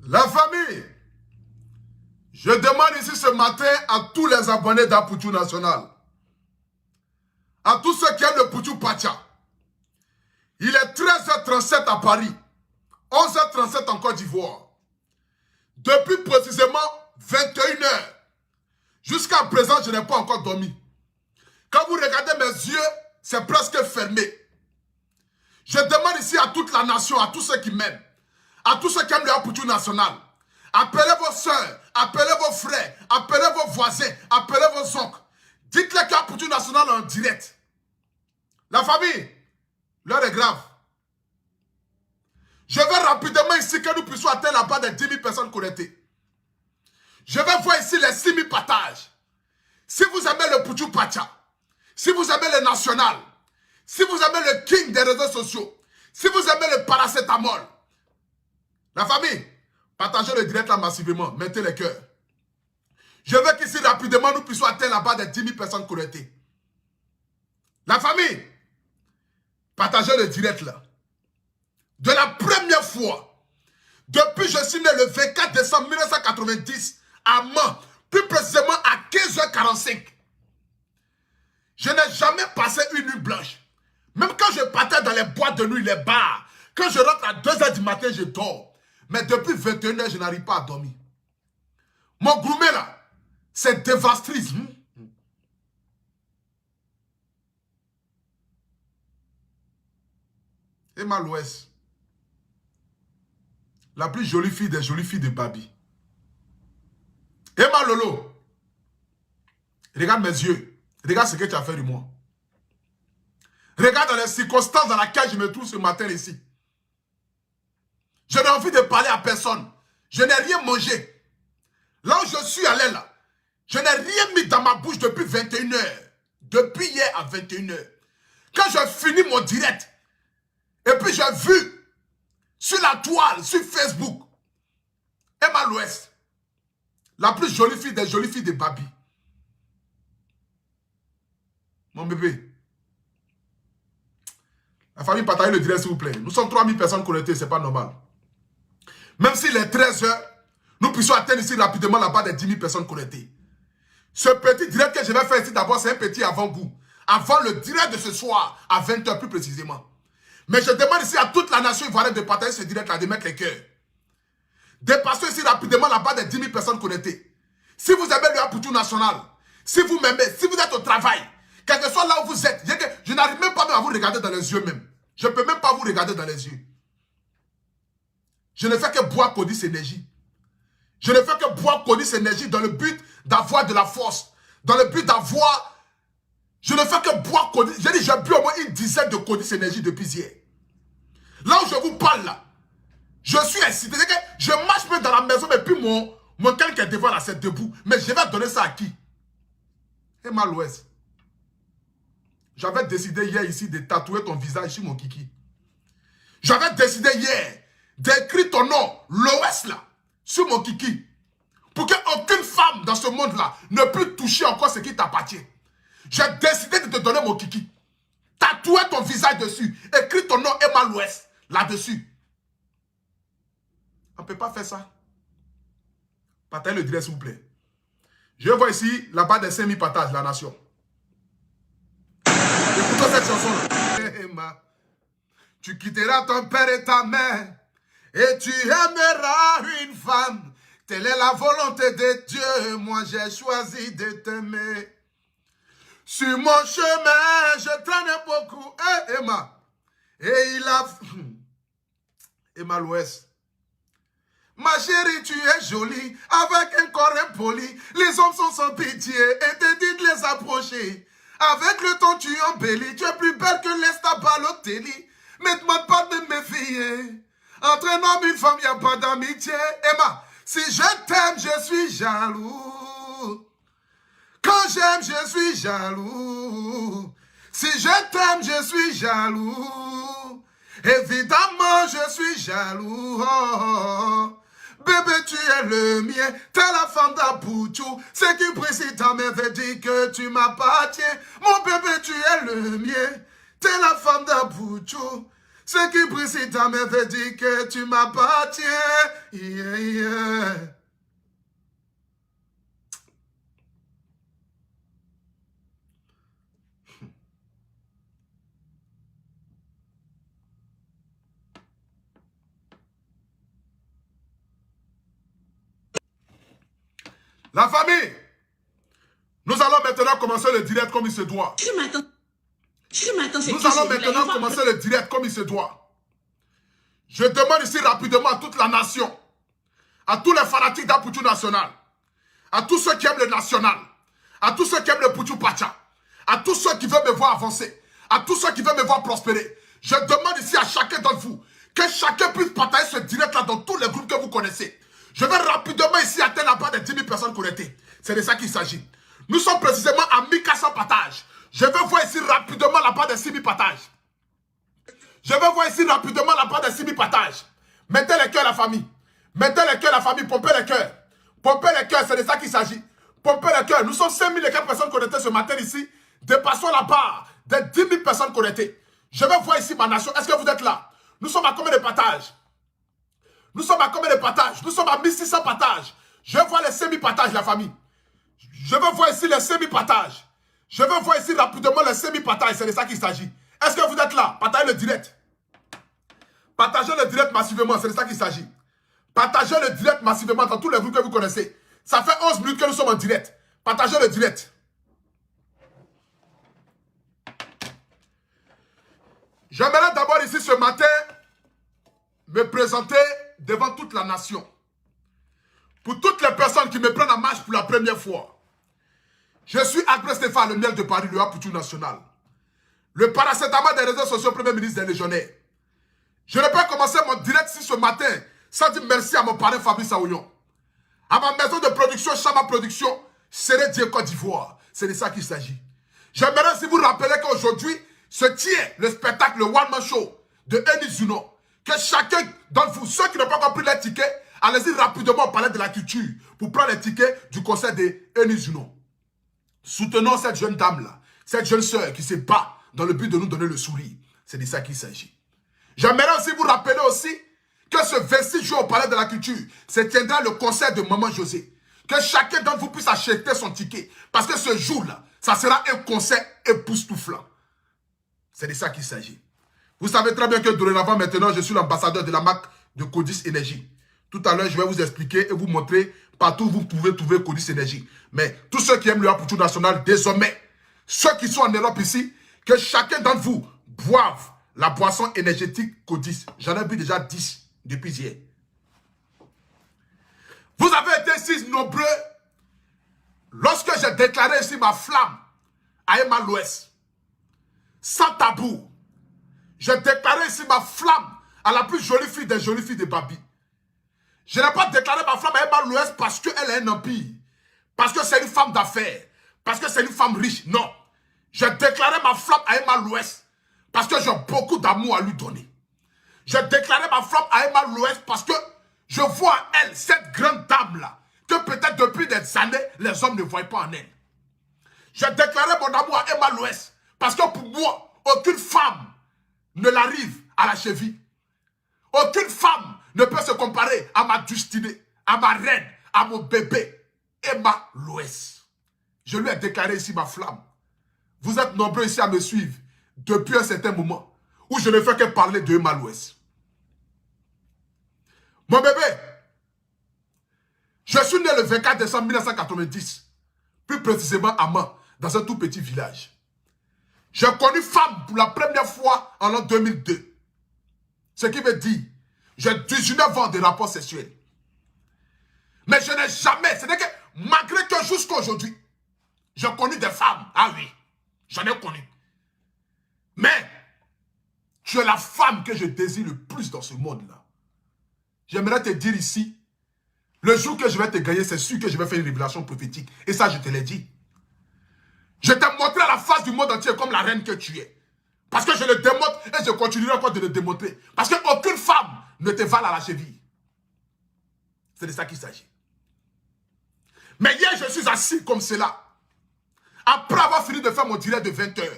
La famille, je demande ici ce matin à tous les abonnés d'Apoutou National, à tous ceux qui aiment le Poutou Pacha. Il est 13h37 à Paris, 11h37 en Côte d'Ivoire. Depuis précisément 21h, jusqu'à présent, je n'ai pas encore dormi. Quand vous regardez mes yeux, c'est presque fermé. Je demande ici à toute la nation, à tous ceux qui m'aiment, à tous ceux qui aiment le Apoutou National, appelez vos soeurs, appelez vos frères, appelez vos voisins, appelez vos oncles. Dites-les qu'Apoutou National est en direct. La famille, l'heure est grave. Je vais rapidement ici que nous puissions atteindre la barre des 10 000 personnes connectées. Je vais voir ici les 6 000 partages. Si vous aimez le Poutou Pacha, si vous aimez le national, si vous aimez le king des réseaux sociaux, si vous aimez le paracétamol, la famille, partagez le direct là massivement, mettez les cœurs. Je veux qu'ici rapidement nous puissions atteindre la barre des 10 000 personnes connectées. La famille, partagez le direct là. De la première fois, depuis je suis né le 24 décembre 1990 à Mans, plus précisément à 15h45, je n'ai jamais passé une nuit blanche. Même quand je partais dans les boîtes de nuit, les bars, quand je rentre à 2h du matin, je dors. Mais depuis 21h, je n'arrive pas à dormir. Mon gourmet là, c'est dévastatrice. Emma Louès, la plus jolie fille des jolies filles de Babi. Emma Lolo, regarde mes yeux. Regarde ce que tu as fait de moi. Regarde dans les circonstances dans lesquelles je me trouve ce matin ici. Je n'ai envie de parler à personne. Je n'ai rien mangé. Là où je suis allé là, je n'ai rien mis dans ma bouche depuis 21h. Depuis hier à 21h. Quand j'ai fini mon direct, et puis j'ai vu sur la toile, sur Facebook, Emma Louès, la plus jolie fille des jolies filles de Babi. Mon bébé. La famille, partagez le direct s'il vous plaît. Nous sommes 3000 personnes connectées, c'est pas normal. Même s'il est 13h, nous puissions atteindre ici rapidement la barre des 10 000 personnes connectées. Ce petit direct que je vais faire ici d'abord, c'est un petit avant-goût. Avant le direct de ce soir, à 20h plus précisément. Mais je demande ici à toute la nation ivoirienne de partager ce direct-là, de mettre les cœurs. Dépassons ici rapidement la barre des 10 000 personnes connectées. Si vous aimez le Apoutou National, si vous m'aimez, si vous êtes au travail, quel que soit là où vous êtes, je n'arrive même pas à vous regarder dans les yeux même. Je ne peux même pas vous regarder dans les yeux. Je ne fais que boire Codis énergie. Je ne fais que boire Codis énergie dans le but d'avoir de la force. Dans le but d'avoir... Je ne fais que boire Codis. J'ai dit, j'ai bu au moins une dizaine de Codis énergie depuis hier. Là où je vous parle là, je suis excité. Je marche même dans la maison, mais puis mon quelqu'un qui est devant là, c'est debout. Mais je vais donner ça à qui? Emma Louès. J'avais décidé hier ici de tatouer ton visage sur mon kiki. J'avais décidé hier d'écrire ton nom, Loès là, sur mon kiki. Pour qu'aucune femme dans ce monde-là ne puisse toucher encore ce qui t'appartient. J'ai décidé de te donner mon kiki. Tatouer ton visage dessus. Écris ton nom Emma Louès là-dessus. On ne peut pas faire ça. Partagez le direct s'il vous plaît. Je vois ici la barre des 5000 partages, la nation. Écoutez cette chanson-là. Emma, tu quitteras ton père et ta mère et tu aimeras une femme. Telle est la volonté de Dieu. Moi, j'ai choisi de t'aimer. Sur mon chemin, je traîne beaucoup. Hey, Emma. Et il a... Emma Louès. Ma chérie, tu es jolie, avec un corps impoli. Les hommes sont sans pitié et te disent de les approcher. Avec le temps, tu embellis. Tu es plus belle que l'Esta Balotelli. Mais demande pas de me méfier. Entre un homme et une femme, il n'y a pas d'amitié. Emma, si je t'aime, je suis jaloux. Quand j'aime, je suis jaloux. Si je t'aime, je suis jaloux. Évidemment, je suis jaloux. Oh. Bébé, tu es le mien. T'es la femme d'Apoutou. C'est qui précise ta mère veut dire que tu m'appartiens. Mon bébé, tu es le mien. T'es la femme d'Apoutou. Ce qui brille si ta mère te dit que tu m'appartiens. Yeah, yeah. La famille, nous allons maintenant commencer le direct comme il se doit. Nous allons maintenant commencer le direct comme il se doit. Je demande ici rapidement à toute la nation, à tous les fanatiques d'Apoutou National, à tous ceux qui aiment le national, à tous ceux qui aiment le Poutou Pacha, à tous ceux qui veulent me voir avancer, à tous ceux qui veulent me voir prospérer. Je demande ici à chacun d'entre vous que chacun puisse partager ce direct-là dans tous les groupes que vous connaissez. Je vais rapidement ici atteindre la barre des 10 000 personnes connectées. C'est de ça qu'il s'agit. Nous sommes précisément à 1400 partages. Je vais voir ici rapidement la barre des 6 000 partages. Je vais voir ici rapidement la barre des 6 000 partages. Mettez les cœurs, la famille. Mettez les cœurs, la famille. Pompez les cœurs. Pompez les cœurs, c'est de ça qu'il s'agit. Pompez les cœurs. Nous sommes 5 000 et quelques personnes connectées ce matin ici. Dépassons la barre des 10 000 personnes connectées. Je vais voir ici ma nation. Est-ce que vous êtes là? Nous sommes à combien de partages? Nous sommes à combien de partages? Nous sommes à 1600 partages. Je vais voir les 5 000 partages, la famille. Je vais voir ici les 5 000 partages. Je vais voir ici rapidement les 5 000 partages. C'est de ça qu'il s'agit. Est-ce que vous êtes là? Partagez le direct. Partagez le direct massivement. C'est de ça qu'il s'agit. Partagez le direct massivement dans tous les groupes que vous connaissez. Ça fait 11 minutes que nous sommes en direct. Partagez le direct. J'aimerais d'abord ici ce matin me présenter devant toute la nation. Pour toutes les personnes qui me prennent en marche pour la première fois. Je suis Albert Stéphane, le miel de Paris, le Apoutou National. Le paracétamol des réseaux sociaux, premier ministre des Légionnaires. Je ne peux pas commencer mon direct ici ce matin sans dire merci à mon parrain Fabrice Aouillon. À ma maison de production, Chama Production, Seré Dieu Côte d'Ivoire. C'est de ça qu'il s'agit. J'aimerais si vous rappeler qu'aujourd'hui se tient le spectacle, le One Man Show de Eni Zuno. Que chacun d'entre vous, ceux qui n'ont pas compris les tickets, allez-y rapidement au palais de la culture pour prendre les tickets du concert de Eni Zuno. Soutenons cette jeune dame-là, cette jeune sœur qui se bat dans le but de nous donner le sourire. C'est de ça qu'il s'agit. J'aimerais aussi vous rappeler aussi que ce 26 juin au palais de la culture se tiendra le concert de Maman José. Que chacun d'entre vous puisse acheter son ticket. Parce que ce jour-là, ça sera un concert époustouflant. C'est de ça qu'il s'agit. Vous savez très bien que dorénavant, maintenant, je suis l'ambassadeur de la marque de Codis Énergie. Tout à l'heure, je vais vous expliquer et vous montrer partout où vous pouvez trouver Codis Énergie. Mais tous ceux qui aiment le Apoutou National, désormais, ceux qui sont en Europe ici, que chacun d'entre vous boive la boisson énergétique Codis. J'en ai bu déjà 10 depuis hier. Vous avez été si nombreux lorsque j'ai déclaré ici ma flamme à Emma l'Ouest. Sans tabou. J'ai déclaré ici ma flamme à la plus jolie fille des jolies filles de Babi. Je n'ai pas déclaré ma flamme à Emma l'Ouest parce qu'elle a un empire. Parce que c'est une femme d'affaires. Parce que c'est une femme riche. Non. J'ai déclaré ma flamme à Emma l'Ouest parce que j'ai beaucoup d'amour à lui donner. J'ai déclaré ma flamme à Emma l'Ouest parce que je vois en elle, cette grande dame-là, que peut-être depuis des années, les hommes ne voient pas en elle. J'ai déclaré mon amour à Emma l'Ouest parce que pour moi, aucune femme ne l'arrive à la cheville. Aucune femme ne peut se comparer à ma destinée, à ma reine, à mon bébé, Emma l'Ouest. Je lui ai déclaré ici ma flamme. Vous êtes nombreux ici à me suivre depuis un certain moment où je ne fais que parler de Emma l'Ouest. Mon bébé, je suis né le 24 décembre 1990, plus précisément à Mans, dans un tout petit village. J'ai connu femme pour la première fois en l'an 2002. Ce qui veut dire, j'ai 19 ans de rapports sexuels. Mais je n'ai jamais, ce n'est que, malgré que jusqu'à aujourd'hui, j'ai connu des femmes. Ah oui, j'en ai connu. Mais, tu es la femme que je désire le plus dans ce monde-là. J'aimerais te dire ici, le jour que je vais te gagner, c'est sûr que je vais faire une révélation prophétique. Et ça, je te l'ai dit. Je t'ai montré à la face du monde entier comme la reine que tu es. Parce que je le démontre et je continuerai encore de le démontrer. Parce qu'aucune femme ne te vale à la cheville. C'est de ça qu'il s'agit. Mais hier, je suis assis comme cela. Après avoir fini de faire mon direct de 20 h.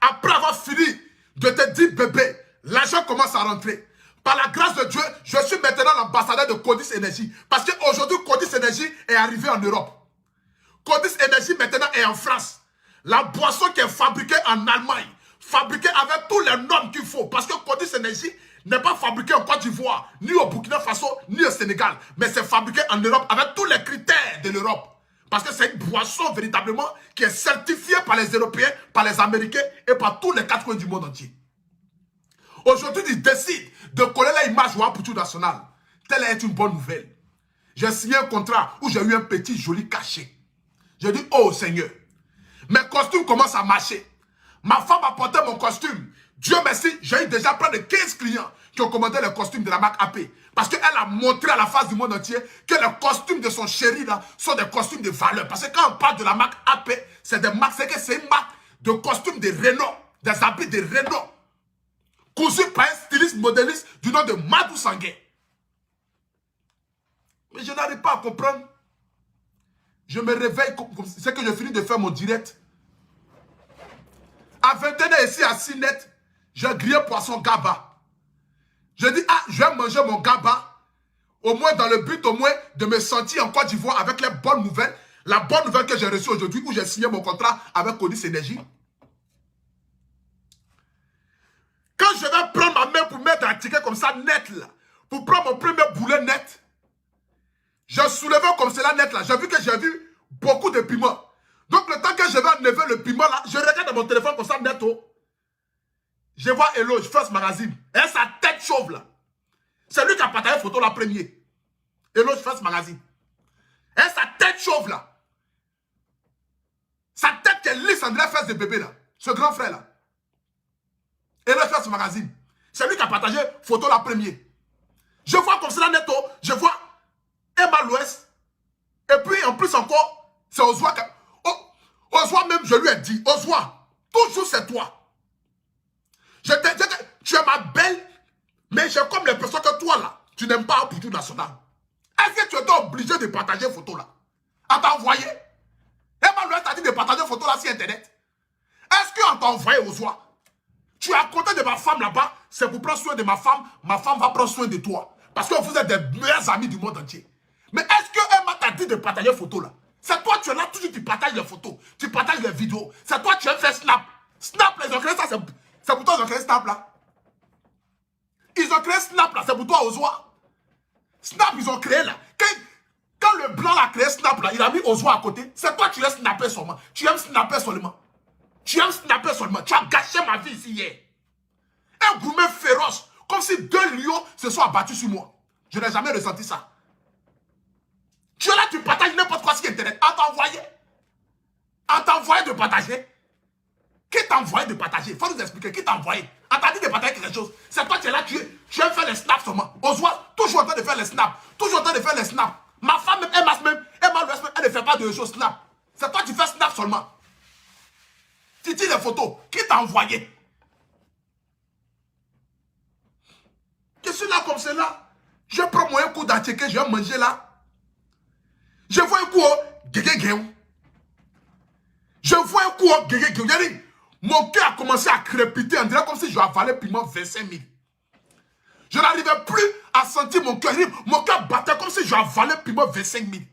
Après avoir fini de te dire, bébé, l'argent commence à rentrer. Par la grâce de Dieu, je suis maintenant l'ambassadeur de Codis Énergie. Parce qu'aujourd'hui, Codis Énergie est arrivé en Europe. Codis Énergie maintenant est en France. La boisson qui est fabriquée en Allemagne, fabriquée avec tous les normes qu'il faut. Parce que Codis Énergie n'est pas fabriqué en Côte d'Ivoire, ni au Burkina Faso, ni au Sénégal. Mais c'est fabriqué en Europe avec tous les critères de l'Europe. Parce que c'est une boisson véritablement qui est certifiée par les Européens, par les Américains et par tous les 4 coins du monde entier. Aujourd'hui, ils décident de coller l'image au Poutou national. Telle est une bonne nouvelle. J'ai signé un contrat où j'ai eu un petit joli cachet. J'ai dit, oh Seigneur, mes costumes commencent à marcher. Ma femme a porté mon costume. Dieu merci, j'ai eu déjà près de 15 clients qui ont commandé les costumes de la marque AP. Parce qu'elle a montré à la face du monde entier que les costumes de son chéri là sont des costumes de valeur. Parce que quand on parle de la marque AP, c'est une marque de costumes de renom, des habits de renom. Cousu par un styliste modéliste du nom de Madou Sangué. Mais je n'arrive pas à comprendre. Je me réveille, c'est que je finis de faire mon direct. À 21h ici à 6 net, j'ai grillé poisson gaba. Je dis, ah, je vais manger mon gaba, au moins dans le but au moins de me sentir en Côte d'Ivoire avec les bonnes nouvelles. La bonne nouvelle que j'ai reçue aujourd'hui, où j'ai signé mon contrat avec Codis Énergie. Quand je vais prendre ma main pour mettre un ticket comme ça net là, pour prendre mon premier boulet net, je soulevais comme cela net là. J'ai vu que j'ai vu beaucoup de piments. Donc le temps que je vais enlever le piment là, je regarde dans mon téléphone comme ça net. Oh. Je vois Eloge, First Magazine. Et sa tête chauve là. C'est lui qui a partagé la photo la première. Eloge, First Magazine. Et sa tête chauve là. Sa tête qui est lisse, André Fesse de bébé là. Ce grand frère là. Eloge, First Magazine. C'est lui qui a partagé la photo la première. Je vois comme cela netto. Je vois Emma l'Ouest. Et puis en plus encore, c'est Ozwa. Ozwa même, je lui ai dit, Ozwa, toujours c'est toi. Tu es ma belle, mais j'ai comme l'impression que toi là, tu n'aimes pas un Poutou national. Est-ce que tu étais obligé de partager une photo là? À t'envoyer? Emma l'Ouest t'a dit de partager une photo là sur internet. Est-ce qu'on t'a envoyé Ozwa? Tu es à côté de ma femme là-bas, c'est pour prendre soin de ma femme va prendre soin de toi. Parce que vous êtes des meilleurs amis du monde entier. Mais est-ce que Emma t'a dit de partager une photo là? C'est toi, tu es là, toujours tu partages les photos, tu partages les vidéos. C'est toi, tu aimes faire Snap. Snap, ils ont créé ça, c'est pour toi ils ont créé Snap là. Ils ont créé Snap là, c'est pour toi Ozwa. Snap, ils ont créé là. Quand le blanc a créé Snap là, il a mis Ozwa à côté. C'est toi, tu aimes snapper seulement. Tu aimes snapper seulement. Tu aimes snapper seulement. Tu as gâché ma vie ici hier. Un gourmet féroce, comme si 2 lions se sont abattus sur moi. Je n'ai jamais ressenti ça. Tu es là, tu partages n'importe quoi sur internet. À t'envoyer de partager. Qui t'a envoyé de partager? Il faut nous expliquer. Qui t'a envoyé? On t'a dit de partager quelque chose. C'est toi qui es là, tu aimes faire les snaps seulement. Ozwa, toujours en train de faire les snaps. Toujours en train de faire les snaps. Ma femme, Emma l'Ouest, elle ne fait pas de choses snap. C'est toi qui fais snap seulement. Tu dis les photos. Qui t'a envoyé? Je suis là comme cela. Je prends mon coup d'attiqué, je vais manger là. Je vois un coup au guéguéguéou. Je vois un coup au guéguéguéou. Mon cœur a commencé à crépiter. On dirait comme si je avalais piment 25 000. Je n'arrivais plus à sentir mon cœur. Mon cœur battait comme si je avalais piment 25 000.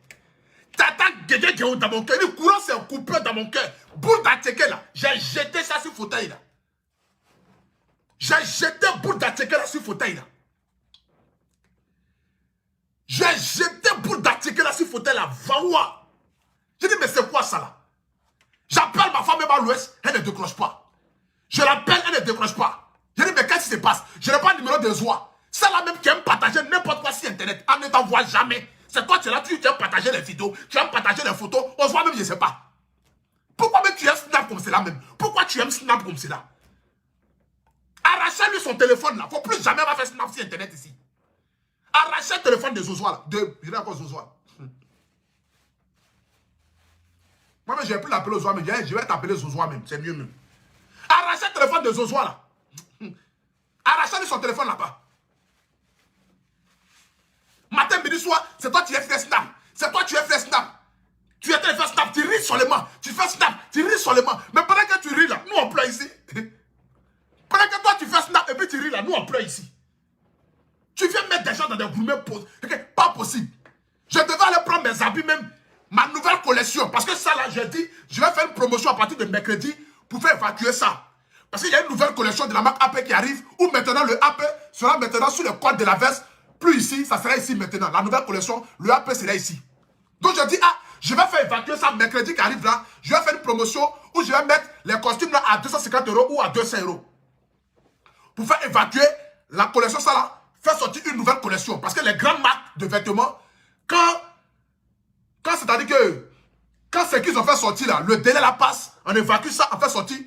Tata guéguéguéou dans mon cœur. Le courant s'est coupé dans mon cœur. Boule d'attiqué là. J'ai jeté ça sur le fauteuil là. J'ai jeté boule d'attiqué là sur le fauteuil là. J'ai jeté boule d'attiqué là sur le fauteuil là. Vaoua. J'ai dit, mais c'est quoi ça là? J'appelle ma femme à l'Ouest, elle ne décroche pas. Je l'appelle, elle ne décroche pas. Je dis, mais qu'est-ce qui se passe? Je n'ai pas le numéro de Ozwa. C'est la même qui aime partager n'importe quoi sur internet. Elle ne t'envoie jamais. C'est toi qui es là, tu aimes partager les vidéos, tu aimes partager les photos. Ozwa même, je ne sais pas. Pourquoi même tu aimes Snap comme cela même? Pourquoi tu aimes Snap comme cela? Arrachez-lui son téléphone là. Il ne faut plus jamais faire Snap sur internet ici. Arrachez le téléphone de Ozwa là. Je dis encore Ozwa. Moi-même, je ne vais plus l'appeler Ozwa, mais je vais t'appeler Zozwa même. C'est mieux même. Arrachez le téléphone de Zozwa là. Arrachez son téléphone là-bas. Matin, midi, soir, c'est toi qui as fait Snap. C'est toi qui as fait Snap. Tu es en train de faire Snap, tu ris seulement. Tu fais Snap, tu ris seulement. Mais pendant que tu ris là, nous on pleure ici. Pendant que toi tu fais Snap et puis tu ris là, des gourmets. Pas possible. Je devais aller prendre mes habits même. Ma nouvelle collection. Parce que ça là, j'ai dit, je vais faire une promotion à partir de mercredi pour faire évacuer ça. Parce qu'il y a une nouvelle collection de la marque AP qui arrive, où maintenant le AP sera maintenant sur le code de la veste. Plus ici, ça sera ici maintenant. La nouvelle collection, le AP sera ici. Donc je dis, je vais faire évacuer ça mercredi qui arrive là. Je vais faire une promotion où je vais mettre les costumes là à 250 € ou à 200 €. Pour faire évacuer la collection, ça là, faire sortir une nouvelle collection. Parce que les grandes marques de vêtements, quand c'est-à-dire que, quand c'est qu'ils ont fait sortir là, le délai la passe, on évacue ça, on fait sortir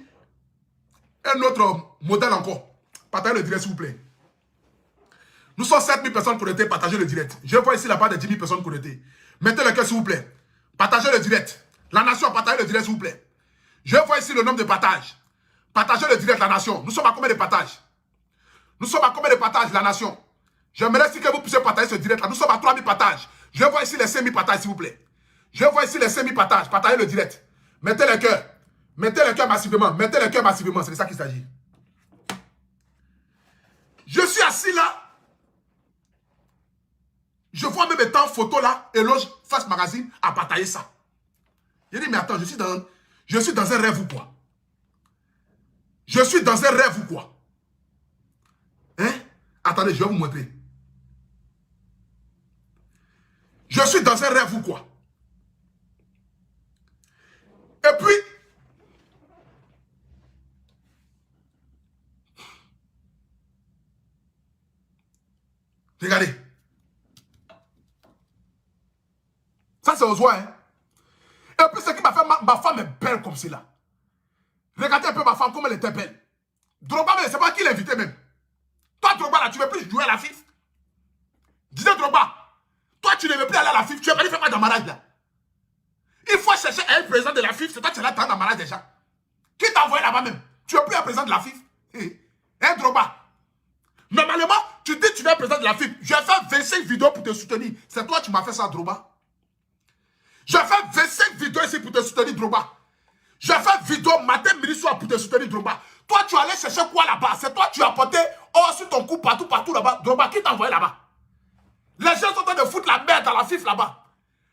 un autre modèle encore. Partagez le direct s'il vous plaît. Nous sommes 7000 personnes connectées, partagez le direct. Je vois ici la part de 10 000 personnes connectées. Mettez le cœur s'il vous plaît. Partagez le direct. La nation, partagez le direct s'il vous plaît. Je vois ici le nombre de partages. Partagez le direct, la nation. Nous sommes à combien de partages? Nous sommes à combien de partages, la nation? J'aimerais que vous puissiez partager ce direct là. Nous sommes à 3000 partages. Je vois ici les 5000 partages s'il vous plaît. Je vois ici les 5000 partages. Partagez le direct. Mettez le cœur. Mettez le cœur massivement. Mettez le cœur massivement. C'est de ça qu'il s'agit. Je suis assis là. Je vois même étant photo là. Éloge Face Magazine à partager ça. Je dis mais attends, je suis dans un rêve ou quoi? Je suis dans un rêve ou quoi? Hein? Attendez, je vais vous montrer. Je suis dans un rêve ou quoi? Et puis, regardez. Ça, c'est aux oies. Hein? Et puis, ce qui m'a fait, ma femme est belle comme cela. Regardez un peu ma femme, comme elle était belle. Drogba, mais c'est pas qui l'invitait même. Toi, Drogba, là, tu ne veux plus jouer à la FIF. Disais Drogba, toi, tu ne veux plus aller à la FIF. Tu es venu faire quoi dans le mariage, là? Il faut chercher un président de la FIF. C'est toi qui es là dans le mariage déjà. Qui t'a envoyé là-bas même? Tu es plus un président de la FIF. Hein, Drogba? Normalement, tu dis que tu es un président de la FIF. Je vais faire 25 vidéos pour te soutenir. C'est toi qui m'as fait ça, Drogba. Je vais faire 25 vidéos ici pour te soutenir, Drogba. Je vais faire vidéo matin, midi, soir pour te soutenir, Drogba. Toi, tu allais chercher quoi là-bas? C'est toi, tu as porté or sur ton cou partout là-bas. Drogba, qui t'a envoyé là-bas? Les gens sont en train de foutre la merde dans la FIF là-bas.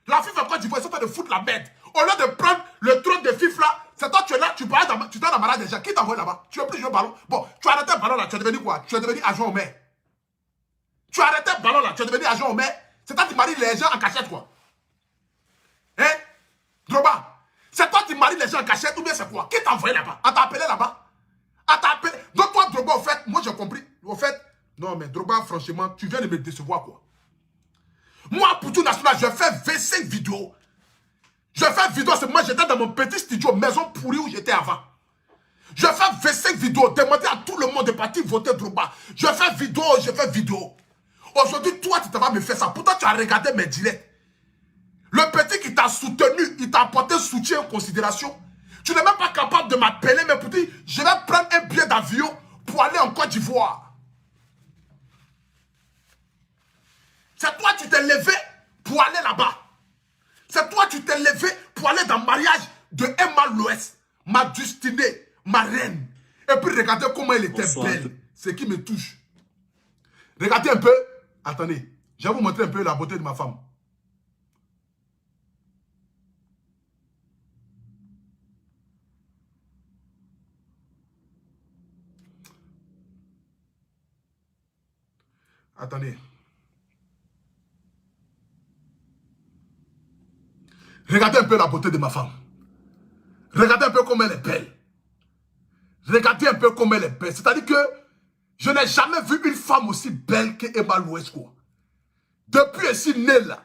La FIF en Côte d'Ivoire, ils sont en train de foutre la merde. Au lieu de prendre le trône de FIF là, c'est toi, tu es là, tu es dans la malade déjà. Qui t'a envoyé là-bas? Tu veux plus jouer au ballon? Bon, tu as arrêté le ballon là, tu es devenu quoi? Tu es devenu agent au maire. Tu as arrêté le ballon là, tu es devenu agent au maire. C'est toi qui maries les gens en cachette quoi. Hein? Drogba, c'est toi qui maries les gens en cachette ou bien c'est quoi? Qui t'a envoyé là-bas? On t'a appelé là-bas? On t'a appelé. Donc toi, Drogba, au fait, moi j'ai compris. Au fait, non mais Drogba, franchement, tu viens de me décevoir quoi. Moi, pour tout national, je fais 25 vidéos. Je fais vidéo, c'est moi j'étais dans mon petit studio, maison pourrie où j'étais avant. Je fais 25 vidéos, demander à tout le monde de partir voter Drogba. Je fais vidéo. Aujourd'hui, toi, tu vas me faire ça. Pourtant, tu as regardé mes directs. Le petit qui t'a soutenu, il t'a apporté soutien en considération. Tu n'es même pas capable de m'appeler, mais pour dire, je vais prendre un billet d'avion pour aller en Côte d'Ivoire. C'est toi qui t'es levé pour aller là-bas. C'est toi qui t'es levé pour aller dans le mariage de Emma Loès, ma destinée, ma reine. Et puis regardez comment elle était belle. Ce qui me touche. Regardez un peu. Attendez, je vais vous montrer un peu la beauté de ma femme. Attendez. Regardez un peu la beauté de ma femme. Regardez un peu comme elle est belle. Regardez un peu comme elle est belle. C'est-à-dire que je n'ai jamais vu une femme aussi belle que Emma Loès. Depuis ici née là,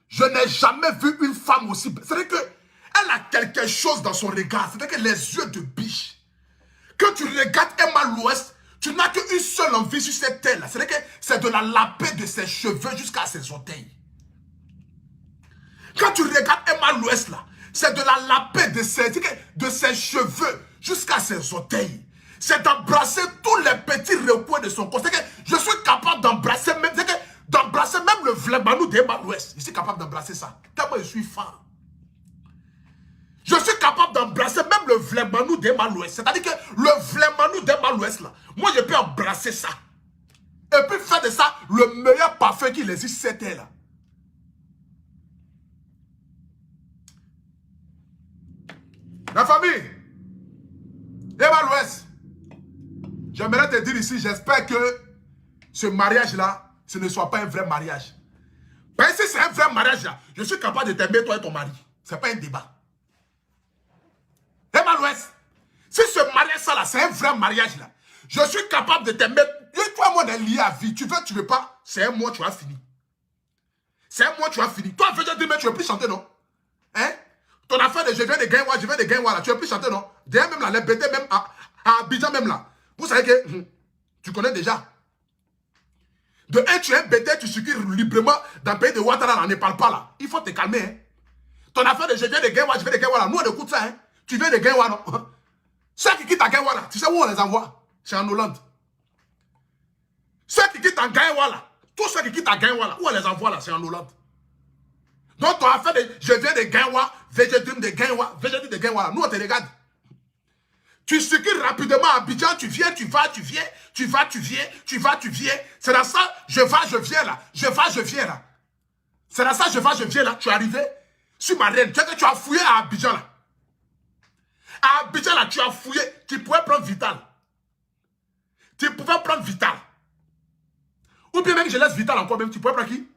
je n'ai jamais vu une femme aussi belle. C'est-à-dire qu'elle a quelque chose dans son regard. C'est-à-dire que les yeux de biche. Quand tu regardes Emma Loès, tu n'as qu'une seule envie sur cette terre-là. C'est-à-dire que c'est de la laper de ses cheveux jusqu'à ses orteils. Quand tu regardes Emma Loès là, c'est de la laper de ses cheveux jusqu'à ses orteils. C'est d'embrasser tous les petits recoins de son corps. C'est que je suis capable d'embrasser même, le vlebanou d'Emma Loès. Je suis capable d'embrasser ça. Tellement je suis fan. Je suis capable d'embrasser même le vlebanou d'Emma Loès. C'est-à-dire que le vlebanou d'Emma Loès là, moi je peux embrasser ça. Et puis faire de ça le meilleur parfum qu'il existe cette terre-là. La famille, Eva l'Ouest, j'aimerais te dire ici, j'espère que ce mariage-là, ce ne soit pas un vrai mariage. Parce que si c'est un vrai mariage là, je suis capable de t'aimer toi et ton mari. Ce n'est pas un débat. Eva l'Ouest, si ce mariage là, c'est un vrai mariage là, je suis capable de t'aimer. Toi et moi, on est liés à vie. Tu veux pas, c'est un mois, tu as fini. C'est un mois, tu as fini. Toi, je dis, mais tu ne veux plus chanter, non? Hein? Ton affaire de je viens de Gaïwa, je viens de Gaïwa là, tu ne veux plus chanter, non? D'ailleurs, même là, les bêtés, même à Abidjan, même là. Vous savez que tu connais déjà. De un, tu es un bêté, tu circules librement dans le pays de Ouattara, là, on ne parle pas là. Il faut te calmer, hein. Ton affaire de je viens de Gaïwa, je viens de Gaïwa là, nous on écoute ça, hein. Tu viens de Gaïwa, non? Ceux qui quittent à Gaïwa là, tu sais où on les envoie? C'est en Hollande. Ceux qui quittent en Gaïwa là, tous ceux qui quittent à Gaïwa là, où on les envoie là? C'est en Hollande. Donc ton affaire de je viens de Gaïwa, VG de Gaïwa, VG de Gaïwa là, nous on te regarde. Tu circules rapidement à Abidjan, tu viens, tu vas, tu viens, tu vas, tu viens, tu vas, tu viens. C'est dans ça, je vais, je viens là. Je vais, je viens là. C'est dans ça, je vais, je viens là. Tu es arrivé sur ma reine. Tu as fouillé à Abidjan là. À Abidjan là, tu as fouillé. Tu pouvais prendre Vital. Tu pouvais prendre Vital. Ou bien même je laisse Vital encore même. Tu pouvais prendre qui?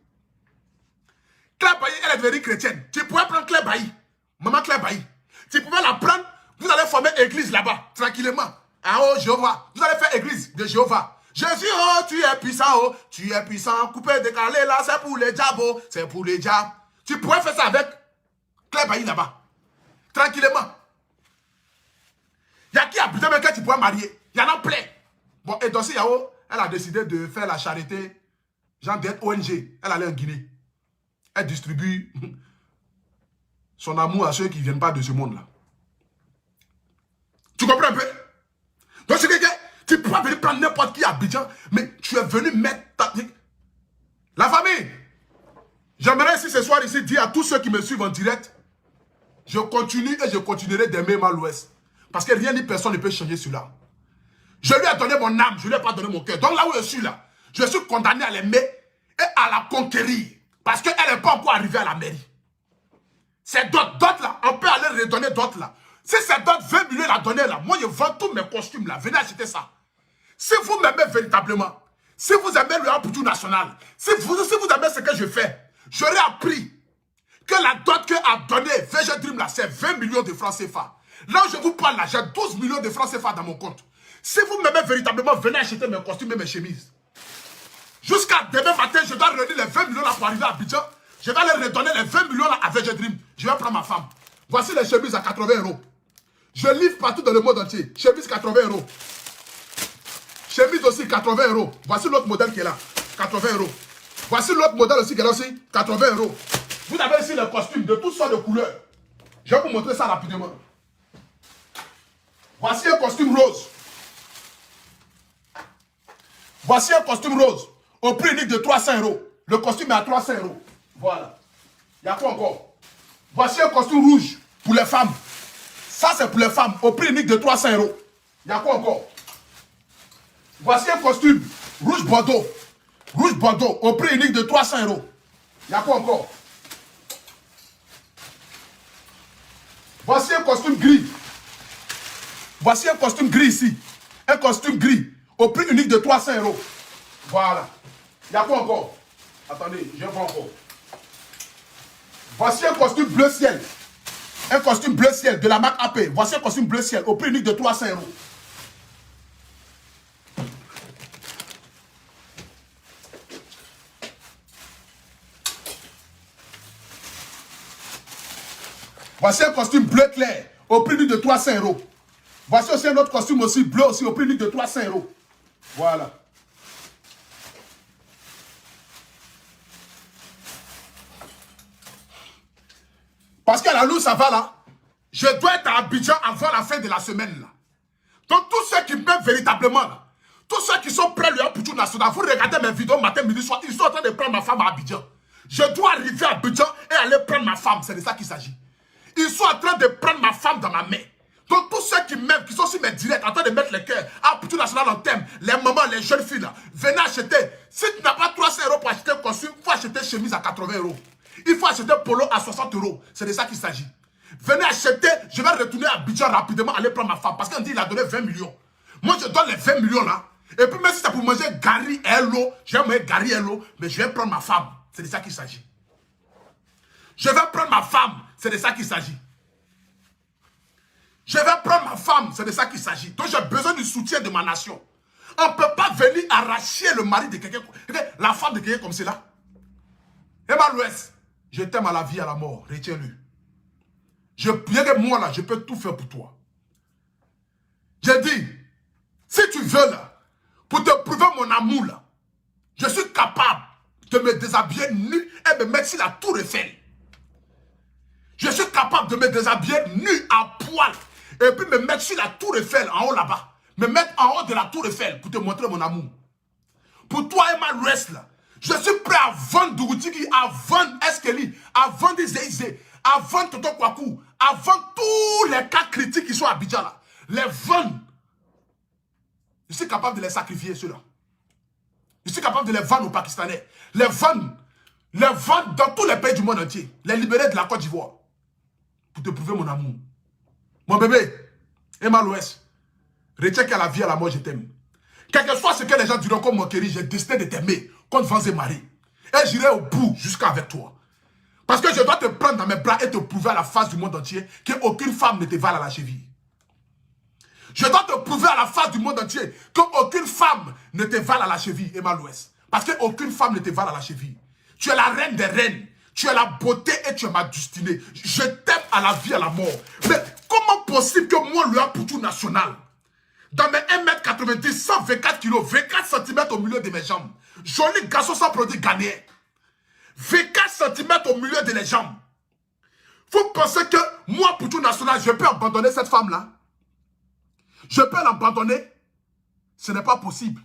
Claire Bailly, elle est devenue chrétienne. Tu pouvais prendre Claire Bailly. Maman Claire Bailly. Tu pouvais la prendre. Vous allez former église là-bas, tranquillement. Ah oh, Jéhovah. Vous allez faire église de Jéhovah. Jésus, oh, tu es puissant, oh. Tu es puissant. Coupé, décalé, là, c'est pour les diables, oh. C'est pour les diables. Tu pourrais faire ça avec Claire Bailly là-bas. Tranquillement. Il y a qui a besoin même que tu pourrais marier. Il y en a plein. Bon, et Dossi Yao, elle a décidé de faire la charité, genre d'être ONG. Elle allait en Guinée. Elle distribue son amour à ceux qui ne viennent pas de ce monde-là. Tu comprends un peu? Donc c'est que tu peux pas venir prendre n'importe qui à Abidjan, mais tu es venu mettre ta... La famille, j'aimerais ici ce soir ici dire à tous ceux qui me suivent en direct, je continue et je continuerai d'aimer Eva l'Ouest. Parce que rien ni personne ne peut changer cela. Je lui ai donné mon âme, je ne lui ai pas donné mon cœur. Donc là où je suis là, je suis condamné à l'aimer et à la conquérir. Parce qu'elle n'est pas encore arrivée à la mairie. C'est d'autres là, on peut aller redonner d'autres là. Si c'est d'autres 20 millions à donner là, moi je vends tous mes costumes là, venez acheter ça. Si vous m'aimez véritablement, si vous aimez le Amputu national, si vous aimez ce que je fais, j'aurais appris que la dot que a donné VG Dream là, c'est 20 millions de francs CFA. Là où je vous parle là, j'ai 12 millions de francs CFA dans mon compte. Si vous m'aimez véritablement, venez acheter mes costumes et mes chemises. Jusqu'à demain matin, je dois redire les 20 millions là pour arriver à Abidjan. Je vais aller redonner les 20 millions là à VG Dream. Je vais prendre ma femme. Voici les chemises à 80 €. Je livre partout dans le monde entier. Chemise 80 €. Chemise aussi 80 €. Voici l'autre modèle qui est là. 80 €. Voici l'autre modèle aussi qui est là aussi. 80 €. Vous avez ici les costumes de toutes sortes de couleurs. Je vais vous montrer ça rapidement. Voici un costume rose. Voici un costume rose. Au prix unique de 300 €. Le costume est à 300 €. Voilà. Il y a quoi encore? Voici un costume rouge pour les femmes. Ça, c'est pour les femmes, au prix unique de 300 €. Il y a quoi encore? Voici un costume rouge bordeaux. Rouge bordeaux, au prix unique de 300 €. Il y a quoi encore? Voici un costume gris. Voici un costume gris ici. Un costume gris, au prix unique de 300 €. Voilà. Il y a quoi encore? Attendez, je vois encore. Voici un costume bleu ciel. Un costume bleu ciel de la marque AP. Voici un costume bleu ciel au prix unique de 300 €. Voici un costume bleu clair au prix unique de 300 €. Voici aussi un autre costume aussi bleu aussi au prix unique de 300 €. Voilà. Parce qu'à la loup, ça va là. Je dois être à Abidjan avant la fin de la semaine là. Donc tous ceux qui m'aiment véritablement là, tous ceux qui sont prêts à Amputu national, vous regardez mes vidéos matin, midi, soir, ils sont en train de prendre ma femme à Abidjan. Je dois arriver à Abidjan et aller prendre ma femme. C'est de ça qu'il s'agit. Ils sont en train de prendre ma femme dans ma main. Donc tous ceux qui m'aiment, qui sont sur mes directs, en train de mettre les cœurs, ah, Poutou National en thème, les mamans, les jeunes filles là, venez acheter. Si tu n'as pas 300 € pour acheter un costume, il faut acheter chemise à 80 €. Il faut acheter polo à 60 €. C'est de ça qu'il s'agit. Venez acheter, je vais retourner à Abidjan rapidement, aller prendre ma femme. Parce qu'on dit qu'il a donné 20 millions. Moi je donne les 20 millions là. Et puis même si c'est pour manger Gary et l'eau, je vais manger Gary et l'eau, mais je vais prendre ma femme. C'est de ça qu'il s'agit. Je vais prendre ma femme, c'est de ça qu'il s'agit. Je vais prendre ma femme, c'est de ça qu'il s'agit. Donc j'ai besoin du soutien de ma nation. On ne peut pas venir arracher le mari de quelqu'un, la femme de quelqu'un comme cela. Emma Louest, je t'aime à la vie, à la mort, retiens-le. Moi là, je peux tout faire pour toi. J'ai dit, si tu veux là, pour te prouver mon amour là, je suis capable de me déshabiller nu et me mettre sur la tour Eiffel. Je suis capable de me déshabiller nu à poil et puis me mettre sur la tour Eiffel en haut là-bas. Me mettre en haut de la tour Eiffel pour te montrer mon amour. Pour toi, Emma Louest là, je suis prêt à vendre Dougoutiki, à vendre Eskeli, à vendre Zéizé, à vendre Toto Kwaku, à vendre tous les cas critiques qui sont à Abidjan là. Les vendre. Je suis capable de les sacrifier ceux-là. Je suis capable de les vendre aux Pakistanais. Les vendre dans tous les pays du monde entier. Les libérer de la Côte d'Ivoire. Pour te prouver mon amour. Mon bébé, Emma Louest, retiens qu'à la vie, à la mort, je t'aime. Quel que soit ce que les gens diront comme Mokéry, j'ai décidé de t'aimer contre Vanzé Marie. Et j'irai au bout jusqu'à avec toi. Parce que je dois te prendre dans mes bras et te prouver à la face du monde entier qu'aucune femme ne te vale à la cheville. Je dois te prouver à la face du monde entier qu'aucune femme ne te vale à la cheville, Emma Louest. Parce qu'aucune femme ne te vale à la cheville. Tu es la reine des reines. Tu es la beauté et tu es ma destinée. Je t'aime à la vie, à la mort. Mais comment possible que moi, le Poutou National, dans mes 1m90, 124 kg, 24 cm au milieu de mes jambes, joli garçon sans produit ghanéen, 24 cm au milieu de les jambes, vous pensez que moi, Poutou National, je peux abandonner cette femme-là? Je peux l'abandonner? Ce n'est pas possible.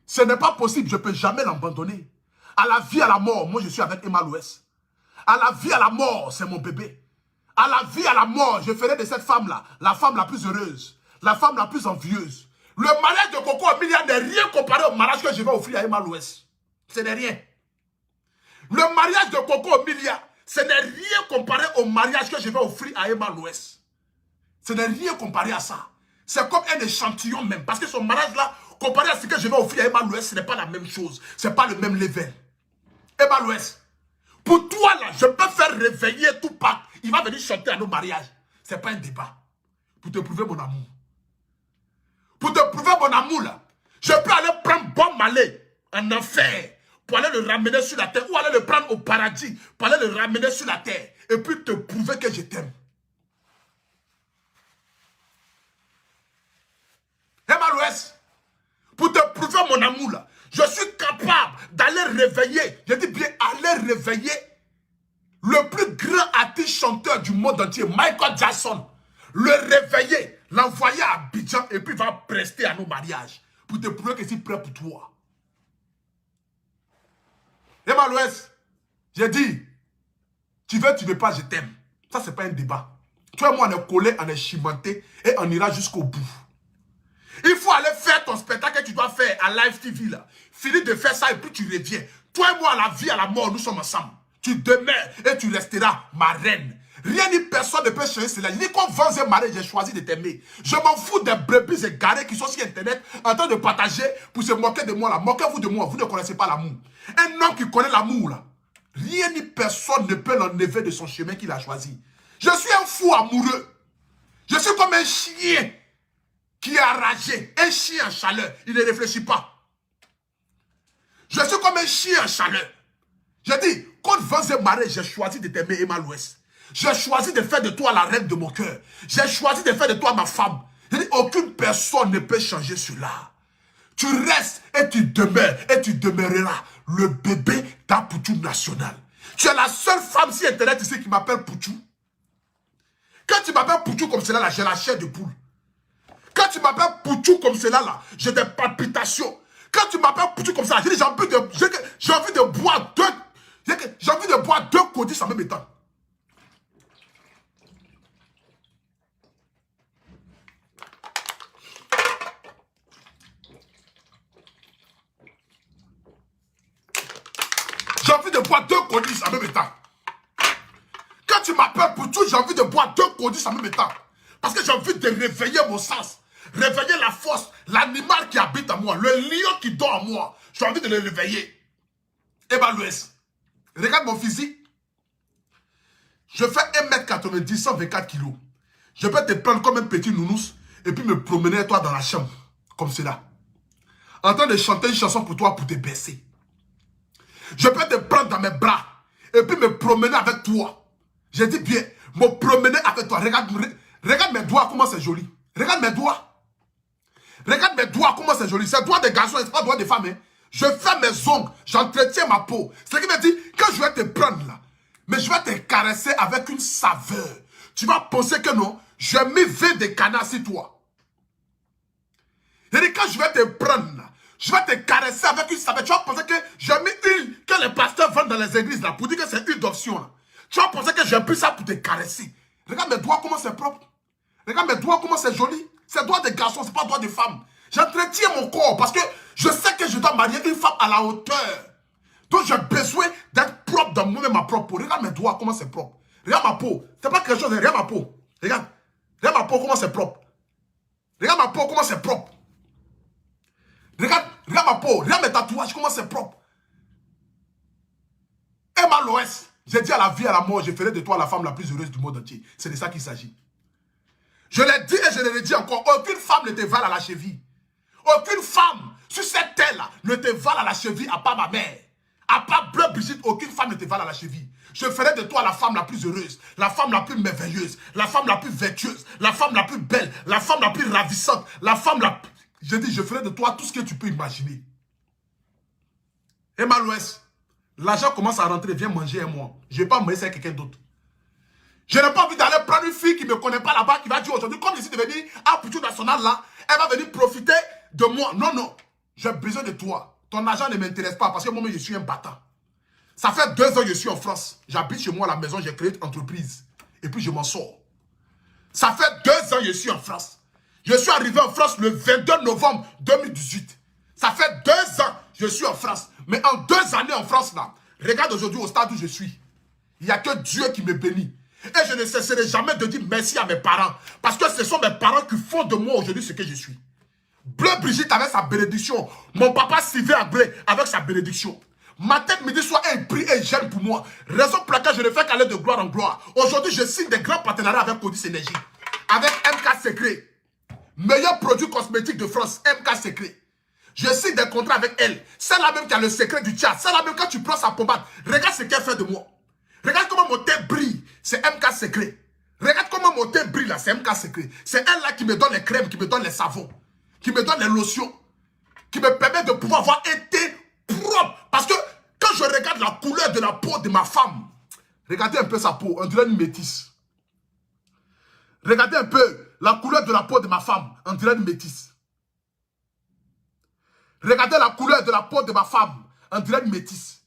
Ce n'est pas possible, je ne peux jamais l'abandonner. À la vie, à la mort, moi je suis avec Emma Louest. À la vie, à la mort, c'est mon bébé. À la vie, à la mort, je ferai de cette femme-là la femme la plus heureuse, la femme la plus envieuse. Le mariage de Coco Emilia n'est rien comparé au mariage que je vais offrir à Emma Louest. Ce n'est rien. Le mariage de Coco Emilia, ce n'est rien comparé au mariage que je vais offrir à Emma Louest. Ce n'est rien comparé à ça. C'est comme un échantillon même. Parce que son mariage-là, comparé à ce que je vais offrir à Emma Louest, ce n'est pas la même chose. Ce n'est pas le même level. Emma Louest, pour toi là, je peux faire réveiller tout Tupac. Il va venir chanter à nos mariages. Ce n'est pas un débat. Pour te prouver mon amour. Pour te prouver mon amour là, je peux aller prendre Bob Marley en enfer pour aller le ramener sur la terre. Ou aller le prendre au paradis pour aller le ramener sur la terre. Et puis te prouver que je t'aime. Emma Louest, pour te prouver mon amour là, je suis capable d'aller réveiller, je dis bien aller réveiller le plus grand artiste chanteur du monde entier, Michael Jackson. Le réveiller, l'envoyer à Abidjan et puis il va prester à nos mariages. Pour te prouver que je suis prêt pour toi. Emma Louest, j'ai dit, tu veux pas, je t'aime. Ça, c'est pas un débat. Toi et moi, on est collés, on est chimentés et on ira jusqu'au bout. Il faut aller faire ton spectacle que tu dois faire à Live TV là. Finis de faire ça et puis tu reviens. Toi et moi, à la vie, à la mort, nous sommes ensemble. Tu demeures et tu resteras ma reine. Rien ni personne ne peut changer cela. Ni comme Vanzé Marie, j'ai choisi de t'aimer. Je m'en fous des brebis égarés qui sont sur Internet en train de partager pour se moquer de moi là. Moquez-vous de moi, vous ne connaissez pas l'amour. Un homme qui connaît l'amour là, rien ni personne ne peut l'enlever de son chemin qu'il a choisi. Je suis un fou amoureux. Je suis comme un chien qui est enragé, un chien en chaleur, il ne réfléchit pas. Je suis comme un chien en chaleur. J'ai dit, quand Vanzé Marie, j'ai choisi de t'aimer, Emma Louest. J'ai choisi de faire de toi la reine de mon cœur. J'ai choisi de faire de toi ma femme. J'ai dit, aucune personne ne peut changer cela. Tu restes et tu demeures et tu demeureras le bébé d'un Poutou National. Tu es la seule femme sur Internet ici qui m'appelle Poutou. Quand tu m'appelles Poutou comme cela, là, j'ai la chair de poule. Quand tu m'appelles Poutou comme cela, là, j'ai des palpitations. Quand tu m'appelles Poutou comme ça, j'ai envie de boire deux codis en même temps. boire 2 Codis en même temps. Quand tu m'appelles pour tout, j'ai envie de boire 2 Codis en même temps. Parce que j'ai envie de réveiller mon sens. Réveiller la force, l'animal qui habite en moi, le lion qui dort en moi. J'ai envie de le réveiller. Eh ben, Louis, regarde mon physique. Je fais 1m90, 124 kg. Je peux te prendre comme un petit nounous et puis me promener avec toi dans la chambre. Comme cela. En train de chanter une chanson pour toi pour te baisser. Je peux te prendre dans mes bras et puis me promener avec toi. J'ai dit bien, me promener avec toi. Regarde mes doigts, comment c'est joli. Regarde mes doigts. Regarde mes doigts, comment c'est joli. C'est doigts des garçons, c'est pas doigts des femmes. Hein. Je fais mes ongles, j'entretiens ma peau. C'est ce qui me dit, quand je vais te prendre là, mais je vais te caresser avec une saveur. Tu vas penser que non, je mets 20 de canard sur toi. Et quand je vais te prendre là, je vais te caresser avec une saveur. Tu vas penser que j'ai mis huile que les pasteurs vendent dans les églises là, pour dire que c'est huile d'option là. Tu vas penser que j'ai pris ça pour te caresser. Regarde mes doigts, comment c'est propre. Regarde mes doigts, comment c'est joli. C'est doigts de garçons, c'est pas doigts de femmes. J'entretiens mon corps parce que je sais que je dois marier une femme à la hauteur. Donc j'ai besoin d'être propre dans moi-même, ma propre peau. Regarde mes doigts, comment c'est propre. Regarde ma peau. C'est pas quelque chose, regarde ma peau. Regarde. Regarde ma peau, comment c'est propre. Regarde ma peau, comment c'est propre. Regarde ma peau. Regarde mes tatouages, comment c'est propre. Emma Loès, j'ai dit à la vie et à la mort, je ferai de toi la femme la plus heureuse du monde entier. C'est de ça qu'il s'agit. Je l'ai dit et je le redis encore, aucune femme ne te vale à la cheville. Aucune femme sur cette terre-là ne te vale à la cheville, à part ma mère. À part Bleu Brigitte, aucune femme ne te vale à la cheville. Je ferai de toi la femme la plus heureuse, la femme la plus merveilleuse, la femme la plus vertueuse, la femme la plus belle, la femme la plus ravissante, la femme la plus... Je dis, je ferai de toi tout ce que tu peux imaginer. Emma Louès, l'argent commence à rentrer, viens manger un mois. Je ne vais pas me laisser avec quelqu'un d'autre. Je n'ai pas envie d'aller prendre une fille qui ne me connaît pas là-bas, qui va dire aujourd'hui, comme je suis devenu un Poutou national là, elle va venir profiter de moi. Non, non, j'ai besoin de toi. Ton argent ne m'intéresse pas parce que moi-même, je suis un battant. Ça fait 2 ans que je suis en France. J'habite chez moi à la maison, j'ai créé une entreprise. Et puis je m'en sors. Ça fait 2 ans que je suis en France. Je suis arrivé en France le 22 novembre 2018. Ça fait 2 ans que je suis en France. Mais en 2 années en France là, regarde aujourd'hui au stade où je suis. Il n'y a que Dieu qui me bénit. Et je ne cesserai jamais de dire merci à mes parents. Parce que ce sont mes parents qui font de moi aujourd'hui ce que je suis. Bleu Brigitte avec sa bénédiction. Mon papa Sylvain Agré avec sa bénédiction. Ma tête midi soir est pris et gêne pour moi. Raison pour laquelle je ne fais qu'aller de gloire en gloire. Aujourd'hui, je signe des grands partenariats avec Codis Énergie. Avec MK Secret. Meilleur produit cosmétique de France, MK Secret. Je signe des contrats avec elle. C'est la même qui a le secret du chat. C'est la même quand tu prends sa pommade. Regarde ce qu'elle fait de moi. Regarde comment mon teint brille. C'est MK Secret. Regarde comment mon teint brille là. C'est MK Secret. C'est elle là qui me donne les crèmes, qui me donne les savons, qui me donne les lotions, qui me permet de pouvoir avoir un teint propre. Parce que quand je regarde la couleur de la peau de ma femme, regardez un peu sa peau, on dirait une métisse. Regardez un peu la couleur de la peau de ma femme, on dirait une métisse. Regardez la couleur de la peau de ma femme, on dirait une métisse.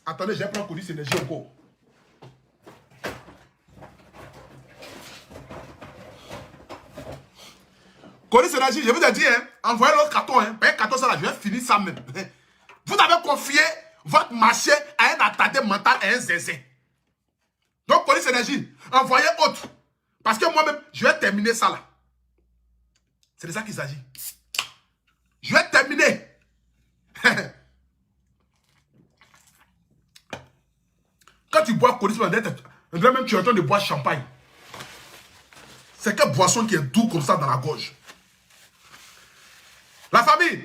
Attendez, je vais prendre Codis Énergie encore. Codis Énergie, je vous ai dit, hein, envoyez l'autre carton, hein, payez 14 là, je vais finir ça même. Vous avez confié votre marché à un attardé mental et un zézé. Donc, Codis Énergie, envoyez autre. Parce que moi-même, je vais terminer ça là. C'est de ça qu'il s'agit. Je vais terminer. Quand tu bois Codis, on dirait même que tu es en train de boire champagne. C'est quelle boisson qui est doux comme ça dans la gorge. La famille,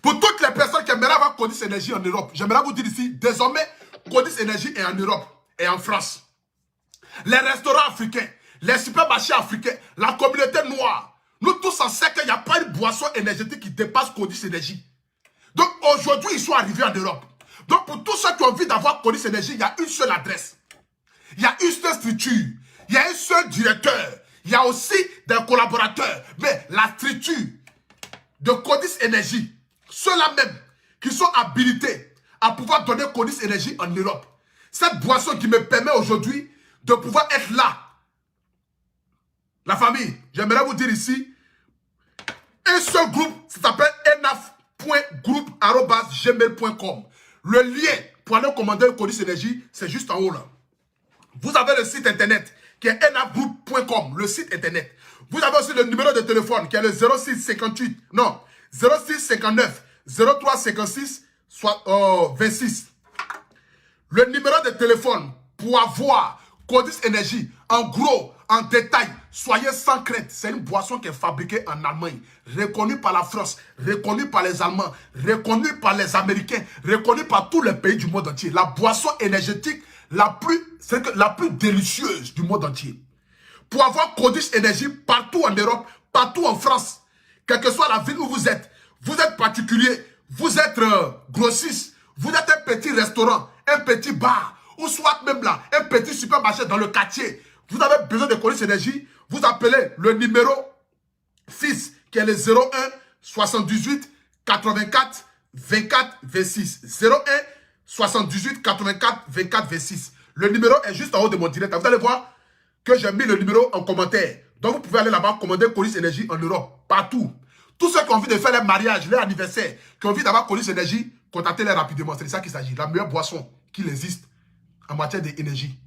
pour toutes les personnes qui aimeraient avoir Codis Énergie en Europe, j'aimerais vous dire ici, désormais, Codis Énergie est en Europe et en France. Les restaurants africains, les supermarchés africains, la communauté noire, nous tous en sait qu'il n'y a pas une boisson énergétique qui dépasse Codis Énergie. Donc aujourd'hui, ils sont arrivés en Europe. Donc pour tous ceux qui ont envie d'avoir Codis Énergie, il y a une seule adresse. Il y a une seule structure. Il y a un seul directeur. Il y a aussi des collaborateurs. Mais la structure de Codis Énergie, ceux-là même qui sont habilités à pouvoir donner Codis Énergie en Europe. Cette boisson qui me permet aujourd'hui de pouvoir être là. La famille, j'aimerais vous dire ici, un seul groupe, ça s'appelle enaf.group@gmail.com. Le lien pour aller commander un Codis Énergie, c'est juste en haut là. Vous avez le site internet qui est enagroup.com, le site internet. Vous avez aussi le numéro de téléphone qui est le 0658, non, 0659 0356 26. Le numéro de téléphone pour avoir Codis Énergie en gros, en détail, soyez sans crainte. C'est une boisson qui est fabriquée en Allemagne, reconnue par la France, reconnue par les Allemands, reconnue par les Américains, reconnue par tous les pays du monde entier. La boisson énergétique la plus délicieuse du monde entier. Pour avoir Codis Énergie partout en Europe, partout en France, quelle que soit la ville où vous êtes particulier, vous êtes grossiste, vous êtes un petit restaurant, un petit bar, ou soit même là, un petit supermarché dans le quartier, vous avez besoin de Codis Énergie, vous appelez le numéro 6 qui est le 01 78 84 24 26. 01 78 84 24 26. Le numéro est juste en haut de mon direct. Vous allez voir que j'ai mis le numéro en commentaire. Donc vous pouvez aller là-bas commander Codis Énergie en Europe, partout. Tous ceux qui ont envie de faire leur mariage, leur anniversaire, qui ont envie d'avoir Codis Énergie, contactez-les rapidement. C'est de ça qu'il s'agit. La meilleure boisson qu'il existe en matière d'énergie.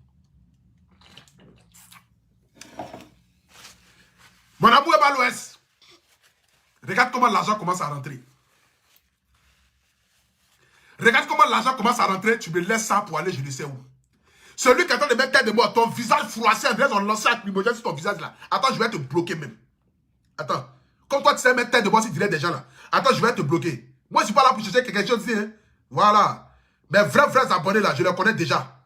Mon amour est mal l'ouest. Regarde comment l'argent commence à rentrer. Regarde comment l'argent commence à rentrer. Tu me laisses ça pour aller je ne sais où. Celui qui est en train de mettre tête de moi, ton visage froissé, on lance un lacrymogène sur ton visage là. Attends, je vais te bloquer même. Attends. Comme toi, tu sais mettre tête de moi si tu dirais des gens là. Attends, je vais te bloquer. Moi, je ne suis pas là pour chercher quelque chose ici. Hein. Voilà. Mes vrais abonnés là, je les connais déjà.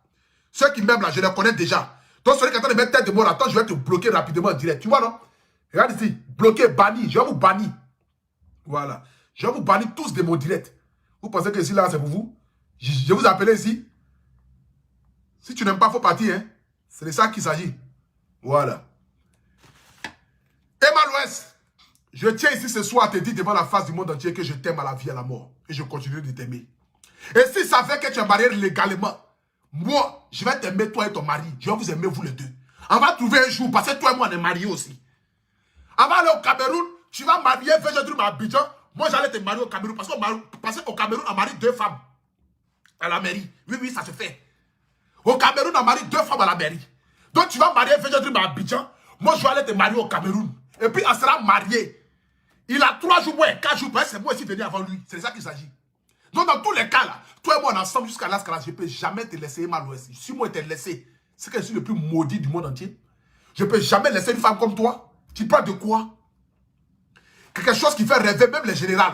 Ceux qui m'aiment là, je les connais déjà. Donc, celui qui est en train de mettre tête de moi là, attends, je vais te bloquer rapidement en direct. Tu vois, non? Regarde ici. Bloqué, banni. Je vais vous bannir. Voilà. Je vais vous bannir tous de mon direct. Vous pensez que ici là, c'est pour vous? Je vous appelle ici. Si tu n'aimes pas, il faut partir. Hein? C'est de ça qu'il s'agit. Voilà. Emma l'Ouest, je tiens ici ce soir à te dire devant la face du monde entier que je t'aime à la vie et à la mort. Et je continue de t'aimer. Et si ça fait que tu es marié légalement, moi, je vais t'aimer toi et ton mari. Je vais vous aimer vous les deux. On va trouver un jour, parce que toi et moi, on est mariés aussi. On va aller au Cameroun, tu vas marier Végédrum à Abidjan. Moi, j'allais te marier au Cameroun. Parce qu'au Cameroun, on marie 2 femmes à la mairie. Oui, oui, ça se fait. Au Cameroun, on marie 2 femmes à la mairie. Donc, tu vas marier Végédrum à Abidjan. Moi, je vais aller te marier au Cameroun. Et puis, on sera marié. Il a 3 jours, moi, 4 jours. C'est moi aussi venu avant lui. C'est de ça qu'il s'agit. Donc, dans tous les cas, là, toi et moi, on est ensemble jusqu'à là, je ne peux jamais te laisser mal l'ouest. Si moi, je t'ai laissé, c'est que je suis le plus maudit du monde entier. Je ne peux jamais laisser une femme comme toi. Tu parles de quoi? Quelque chose qui fait rêver même les généraux.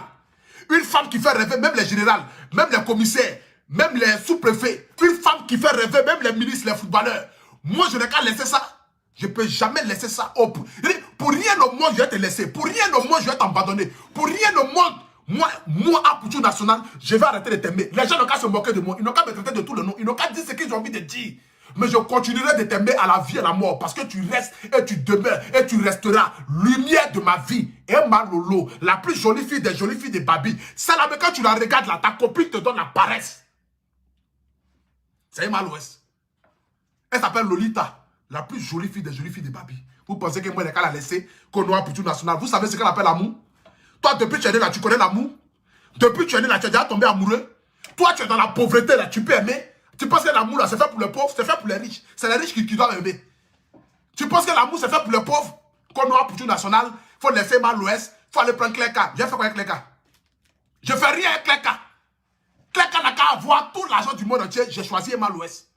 Une femme qui fait rêver même les généraux, même les commissaires, même les sous-préfets. Une femme qui fait rêver même les ministres, les footballeurs. Moi, je n'ai qu'à laisser ça. Je ne peux jamais laisser ça. Oh, pour rien au monde, je vais te laisser. Pour rien au monde, je vais t'abandonner. Pour rien au monde, moi, à Poutou National, je vais arrêter de t'aimer. Les gens n'ont qu'à se moquer de moi. Ils n'ont qu'à me traiter de tout le nom. Ils n'ont qu'à dire ce qu'ils ont envie de dire. Mais je continuerai de t'aimer à la vie et à la mort. Parce que tu restes et tu demeures et tu resteras lumière de ma vie. Emma Lolo, la plus jolie fille des jolies filles de Babi. Ça là, mais quand tu la regardes là, ta copine te donne la paresse. C'est Emma l'Ouest. Elle s'appelle Lolita, la plus jolie fille des jolies filles de Babi. Vous pensez que moi, j'ai qu'à la laisser qu'on doit pour tout national. Vous savez ce qu'elle appelle l'amour? Toi, depuis que tu es né là, tu connais l'amour? Depuis que tu es né là, tu es déjà tombé amoureux? Toi, tu es dans la pauvreté là, tu peux aimer? Tu penses que l'amour là, c'est fait pour les pauvres, c'est fait pour les riches. C'est les riches qui doivent aimer. Tu penses que l'amour, c'est fait pour les pauvres? Qu'on doit pour tout national, il faut laisser mal l'Ouest, il faut aller prendre Cléka. J'ai fait quoi avec Cléka? Je fais rien avec Cléka. Cléka n'a qu'à avoir tout l'argent du monde entier, j'ai choisi mal l'Ouest.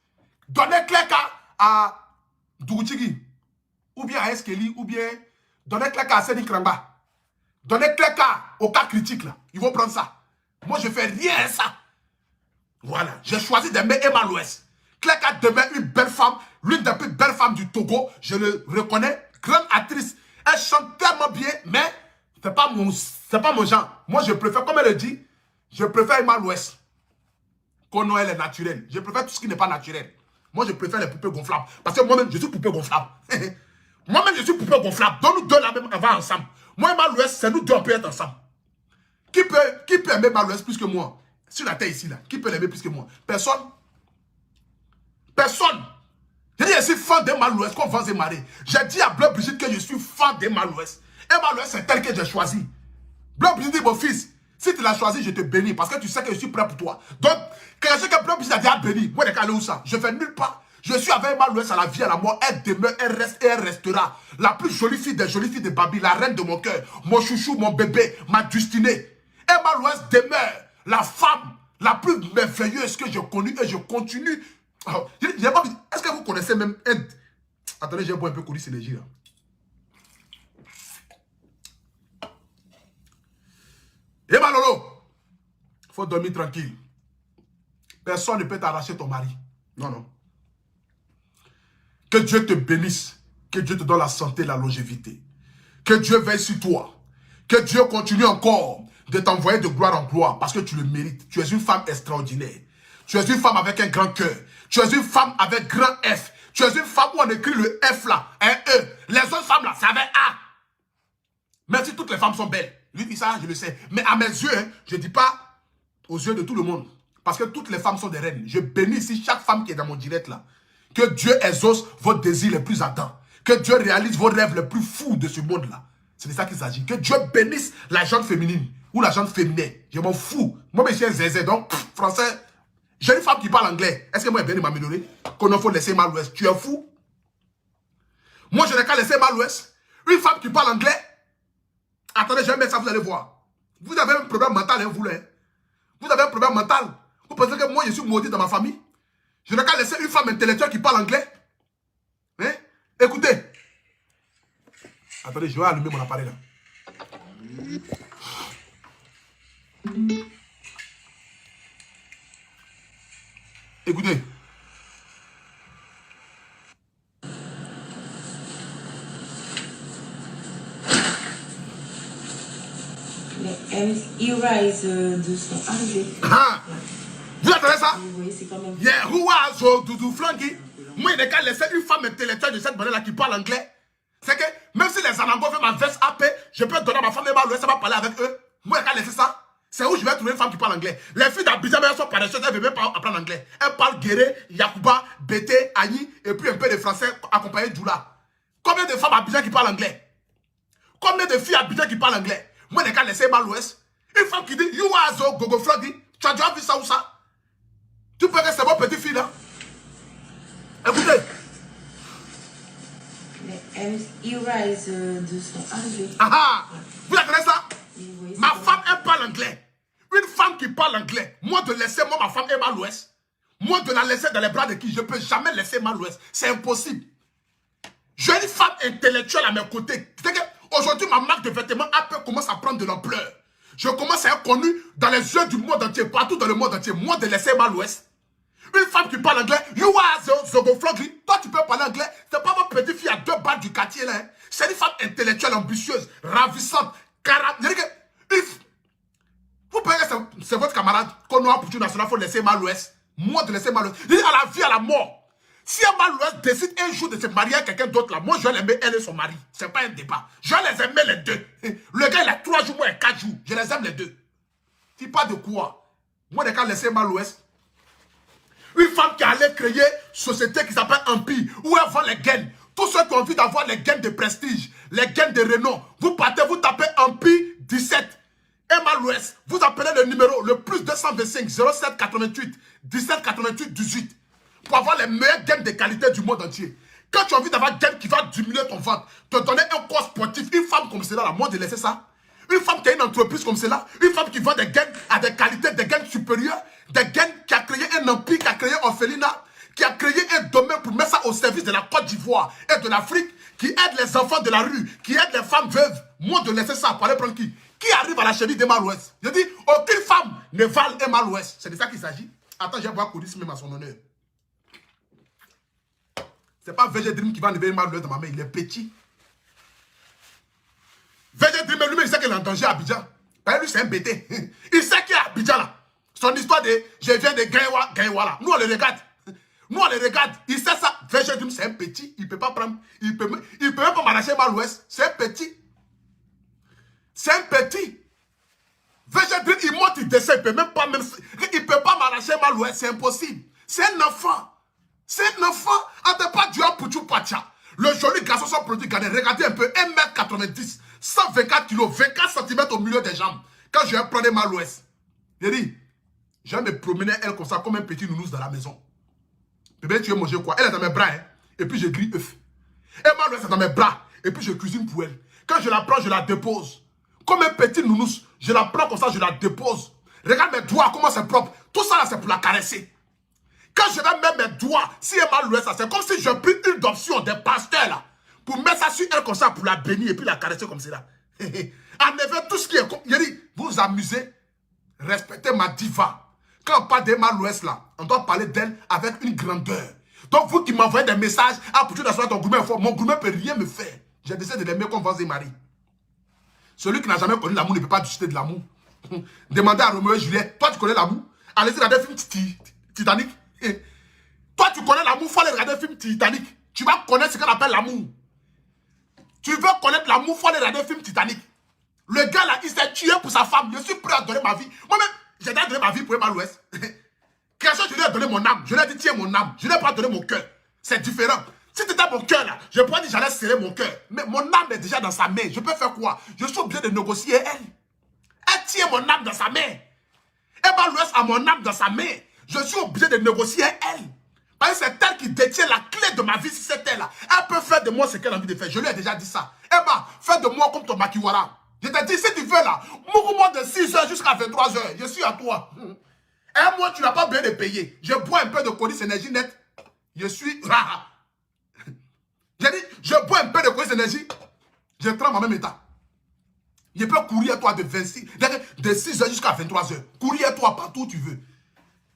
Donnez Cléka à Dougoutigui, ou bien à Eskeli, ou bien donnez Cléka à Séni Kramba. Donnez Cléka au cas critique là. Ils vont prendre ça. Moi, je fais rien à ça. Voilà. J'ai choisi d'aimer Emma l'Ouest. Cléka demeure une belle femme, l'une des plus belles femmes du Togo. Je le reconnais. Grande actrice. Elle chante tellement bien, mais c'est pas mon genre. Moi, je préfère, comme elle le dit, je préfère Emma l'Ouest. Quand Noël est naturel. Je préfère tout ce qui n'est pas naturel. Moi, je préfère les poupées gonflables. Parce que moi-même, je suis poupée gonflable. Moi-même, je suis poupée gonflable. Donc, nous deux, là même, on va ensemble. Moi et Emma l'Ouest, c'est nous deux, on peut être ensemble. Qui peut aimer Emma l'Ouest plus que moi? Sur la terre ici, là. Qui peut l'aimer plus que moi? Personne. Personne. J'ai dit, je suis fan d'Emma l'Ouest, qu'on va se marier. J'ai dit à Bleu Brigitte que je suis fan d'Emma l'Ouest. Emma l'Ouest, c'est tel que j'ai choisi. Bleu Brigitte dit, mon fils, Si tu l'as choisi, je te bénis parce que tu sais que je suis prêt pour toi. Donc, quand je sais que prêt pour toi, déjà béni. Moi, je où ça? Je fais nulle part. Je suis avec Malouès à la vie, à la mort. Elle demeure, elle reste et elle restera. La plus jolie fille de Babi, la reine de mon cœur, mon chouchou, mon bébé, ma destinée. Et Malouès demeure la femme la plus merveilleuse que j'ai connue et je continue. Oh, est-ce que vous connaissez même Ed? Attendez, j'ai boire un peu Colis Énergie là. Et Malolo, il faut dormir tranquille. Personne ne peut t'arracher ton mari. Non, non. Que Dieu te bénisse. Que Dieu te donne la santé, la longévité. Que Dieu veille sur toi. Que Dieu continue encore de t'envoyer de gloire en gloire parce que tu le mérites. Tu es une femme extraordinaire. Tu es une femme avec un grand cœur. Tu es une femme avec grand F. Tu es une femme où on écrit le F là, un E. Les autres femmes là, c'est avec A. Même si toutes les femmes sont belles. Lui dit ça, je le sais. Mais à mes yeux, hein, je ne dis pas aux yeux de tout le monde. Parce que toutes les femmes sont des reines. Je bénis ici chaque femme qui est dans mon direct là. Que Dieu exauce vos désirs les plus ardents. Que Dieu réalise vos rêves les plus fous de ce monde là. C'est de ça qu'il s'agit. Que Dieu bénisse la gente féminine ou la gente féminine. Je m'en fous. Moi, je suis un zézé, donc français. J'ai une femme qui parle anglais. Est-ce que moi, je vais m'améliorer? Qu'on ne faut laisser Malouès. Tu es fou? Moi, je n'ai qu'à laisser Malouès. Une femme qui parle anglais. Attendez, je vais mettre ça, vous allez voir. Vous avez un problème mental, hein, vous là. Vous avez un problème mental. Vous pensez que moi, je suis maudit dans ma famille? Je n'ai qu'à laisser une femme intellectuelle qui parle anglais. Hein? Écoutez. Attendez, je vais allumer mon appareil là. Écoutez. Les Ira sont enlevés. Ah! Vous entendez ça? Oui, c'est quand même. Yeah, who was Doudou Flanky? Moi, il n'est qu'à laisser une femme intellectuelle de cette manière-là qui parle anglais. C'est que même si les Anangos veulent ma veste AP, je peux donner à ma femme et Malouès, ça va parler avec eux. Moi, il n'est qu'à laisser ça. C'est où je vais trouver une femme qui parle anglais. Les filles d'Abidjan, elles sont paresseuses, elles ne veulent même pas apprendre anglais. Elles parlent Guéré, Yakuba, Bété, Agni, et puis un peu de français accompagné d'Oula. Combien de femmes d'Abidjan qui parlent anglais? Combien de filles d'Abidjan qui parlent anglais? Moi, il n'est qu'à laisser Malouès. Une femme qui dit, you are so Gogo Froggy. Tu as déjà vu ça ou ça? Tu peux rester bon petite fille là. Écoutez. Les Ira sont enlevés. Ah, vous entendez ça? Oui, ma femme, elle parle anglais. Une femme qui parle anglais. Moi, de laisser ma femme et Malouès. Moi, de la laisser dans les bras de qui? Je ne peux jamais laisser Malouès. C'est impossible. J'ai une femme intellectuelle à mes côtés. Aujourd'hui, ma marque de vêtements Apple commence à prendre de l'ampleur. Je commence à être connu dans les yeux du monde entier, partout dans le monde entier. Moi, de laisser Malouès. Une femme qui parle anglais, you are Zogo Floggy. Toi, tu peux parler anglais. C'est pas ma petite fille à 2 balles du quartier là. Hein. C'est une femme intellectuelle, ambitieuse, ravissante, vous pouvez c'est votre camarade qu'on a pour tout national, il faut laisser Malouès. Moi, de laisser Malouès. Il dit à la vie, à la mort. Si un Malouès décide un jour de se marier avec quelqu'un d'autre là, moi, je vais l'aimer, elle et son mari. C'est pas un débat. Je vais les aimer les deux. Le gars, il a 3 jours, moi, et 4 jours. Je les aime les deux. Tu parles de quoi? Moi, je vais laisser Malouès. Une femme qui allait créer une société qui s'appelle Empire, où elle vend les gains. Tous ceux qui ont envie d'avoir les gains de prestige, les gains de renom, vous partez, vous tapez Empire 17. Malouès, vous appelez le numéro le plus 225 07 88 17 88 18 pour avoir les meilleurs gains de qualité du monde entier. Quand tu as envie d'avoir un gain qui va diminuer ton ventre, te donner un corps sportif, une femme comme celle-là, la mode de laisser ça. Une femme qui a une entreprise comme celle-là, une femme qui vend des gains à des qualités, des gains supérieurs, des gains qui a créé un empire, qui a créé Orphelinat, qui a créé un domaine pour mettre ça au service de la Côte d'Ivoire et de l'Afrique, qui aide les enfants de la rue, qui aide les femmes veuves. Moi, de laisser ça pour aller prendre qui? Qui arrive à la cheville de Malouès? Je dis, aucune femme ne vale un Malouès. C'est de ça qu'il s'agit. Attends, je vais voir Colis même à son honneur. C'est pas VG Dream qui va enlever un Malouès dans ma main, il est petit. VG Dream lui-même, il sait qu'il est en danger à Abidjan. Lui, c'est un bêté. Il sait qu'il est à Abidjan là. Son histoire de je viens de Gaïwa là. Nous, on le regarde. Nous, on le regarde. Il sait ça. VG Dream, c'est un petit. Il ne peut pas prendre. Il peut même pas m'arracher Malouès. C'est un petit. C'est un petit. VG Dream, il monte, il descend. Il peut même pas. Il peut pas m'arracher Malouès. C'est impossible. C'est un enfant. C'est un enfant. On ne pas Dieu pour tout pacha. Le joli garçon, son produit gagné. Regardez un peu. 1m90. 124 kg. 24 cm au milieu des jambes. Quand je vais prendre Emma l'Ouest, j'ai dit, je vais me promener elle comme ça, comme un petit nounours dans la maison. Bébé, tu veux manger quoi? Elle est dans mes bras, hein? Et puis je grille œuf. Emma l'Ouest est dans mes bras, et puis je cuisine pour elle. Quand je la prends, je la dépose. Comme un petit nounours, je la prends comme ça, je la dépose. Regarde mes doigts, comment c'est propre. Tout ça là, c'est pour la caresser. Quand je vais mettre mes doigts, si Emma l'Ouest, c'est comme si je pris une d'option des pasteurs là, pour mettre ça sur elle comme ça, pour la bénir et puis la caresser comme ça. En effet, tout ce qui est... Il dit, vous vous amusez, respectez ma diva. Quand on parle d'Emma l'Ouest là, on doit parler d'elle avec une grandeur. Donc vous qui m'envoyez des messages, ah, pour tu d'asseoir ton gourmet fort, mon gourmet ne peut rien me faire. J'ai décidé de l'aimer comme Vance et Marie. Celui qui n'a jamais connu l'amour ne peut pas discuter de l'amour. Demandez à Roméo et Juliette, toi tu connais l'amour? Allez-y regarder le film Titanic. Toi tu connais l'amour, il faut aller regarder le film Titanic. Tu vas connaître ce qu'on appelle l'amour. Tu veux connaître l'amour, il faut aller regarder le film Titanic. Le gars là, il s'est tué pour sa femme. Je suis prêt à donner ma vie. Moi-même, j'ai donné ma vie pour Emma l'Ouest. Quelque chose, je lui ai donné mon âme. Je lui ai dit, tiens mon âme. Je ne lui ai pas donné mon cœur. C'est différent. Si tu étais mon cœur là, je pourrais dire j'allais serrer mon cœur. Mais mon âme est déjà dans sa main. Je peux faire quoi? Je suis obligé de négocier elle. Elle tient mon âme dans sa main. Emma l'Ouest a mon âme dans sa main. Je suis obligé de négocier elle. Parce que c'est elle qui détient la clé de ma vie. Si c'est elle là, elle peut faire de moi ce qu'elle a envie de faire. Je lui ai déjà dit ça. Emma, fais de moi comme ton makiwara. Je t'ai dit, si tu veux là, mouvement de 6h jusqu'à 23h, je suis à toi. Un mois, tu n'as pas besoin de payer. Je bois un peu de Colis Énergie net. Je suis... J'ai dit, je bois un peu de Colis Énergie. Je tremble en même état. Je peux courir à toi de 6h jusqu'à 23h. Courir à toi partout où tu veux.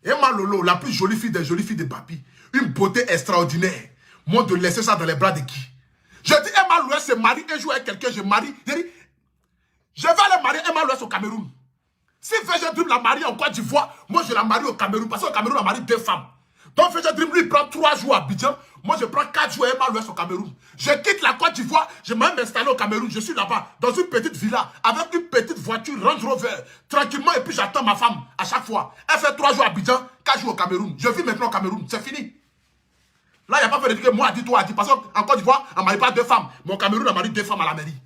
Emma Lolo, la plus jolie fille de Bapi. Une beauté extraordinaire. Moi, de laisser ça dans les bras de qui? Je dis, Emma Lolo se marie un jour avec quelqu'un, je marie. Je dis, je vais aller marier Emma l'Ouest au Cameroun. Si VG Dream la marie en Côte d'Ivoire, moi je la marie au Cameroun. Parce qu'au Cameroun, on marie 2 femmes. Donc VG Dream lui prend 3 jours à Abidjan. Moi je prends 4 jours à Emma l'Ouest au Cameroun. Je quitte la Côte d'Ivoire, je vais m'installer au Cameroun. Je suis là-bas, dans une petite villa, avec une petite voiture Range Rover. Tranquillement, et puis j'attends ma femme à chaque fois. Elle fait 3 jours à Abidjan, 4 jours au Cameroun. Je vis maintenant au Cameroun, c'est fini. Là, il n'y a pas fait de dire que moi a dit, toi a dit. Parce qu'en Côte d'Ivoire, on ne marie pas 2 femmes. Mais au Cameroun, on marie 2 femmes à la mairie.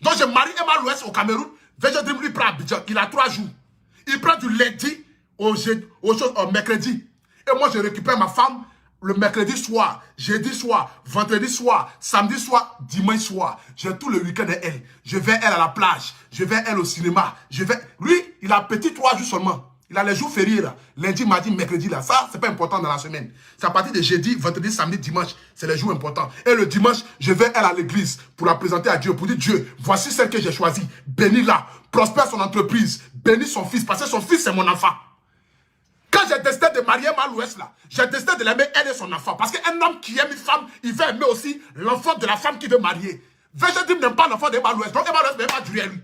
Donc je marie Emma l'Ouest au Cameroun. VG Dream lui prend Abidjan, il a 3 jours. Il prend du lundi au mercredi. Et moi, je récupère ma femme le mercredi soir, jeudi soir, vendredi soir, samedi soir, dimanche soir. J'ai tout le week-end d'elle. Je vais elle à la plage, je vais elle au cinéma. Lui, il a petit 3 jours seulement. Il a les jours fériés là. Lundi, mardi, mercredi là. Ça, c'est pas important dans la semaine. C'est à partir de jeudi, vendredi, samedi, dimanche. C'est les jours importants. Et le dimanche, je vais elle à l'église pour la présenter à Dieu. Pour dire, Dieu, voici celle que j'ai choisie. Bénis-la. Prospère son entreprise. Bénis son fils. Parce que son fils, c'est mon enfant. Quand j'ai décidé de marier Emma l'Ouest là, j'ai décidé de l'aimer elle et son enfant. Parce qu'un homme qui aime une femme, il va aimer aussi l'enfant de la femme qu'il veut marier. VG Dream n'aime pas l'enfant d'Emma l'Ouest. Donc Emma l'Ouest ne peut pas durer à lui.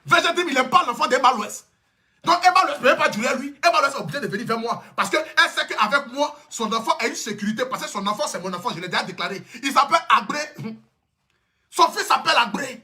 VG Dream, il n'aime pas l'enfant d'Emma l'Ouest. Donc Emma l'Ouest ne peut pas durer à lui. Emma l'Ouest est obligée de venir vers moi. Parce qu'elle sait qu'avec moi, son enfant a une sécurité. Parce que son enfant, c'est mon enfant. Je l'ai déjà déclaré. Il s'appelle Abré. Son fils s'appelle Abré.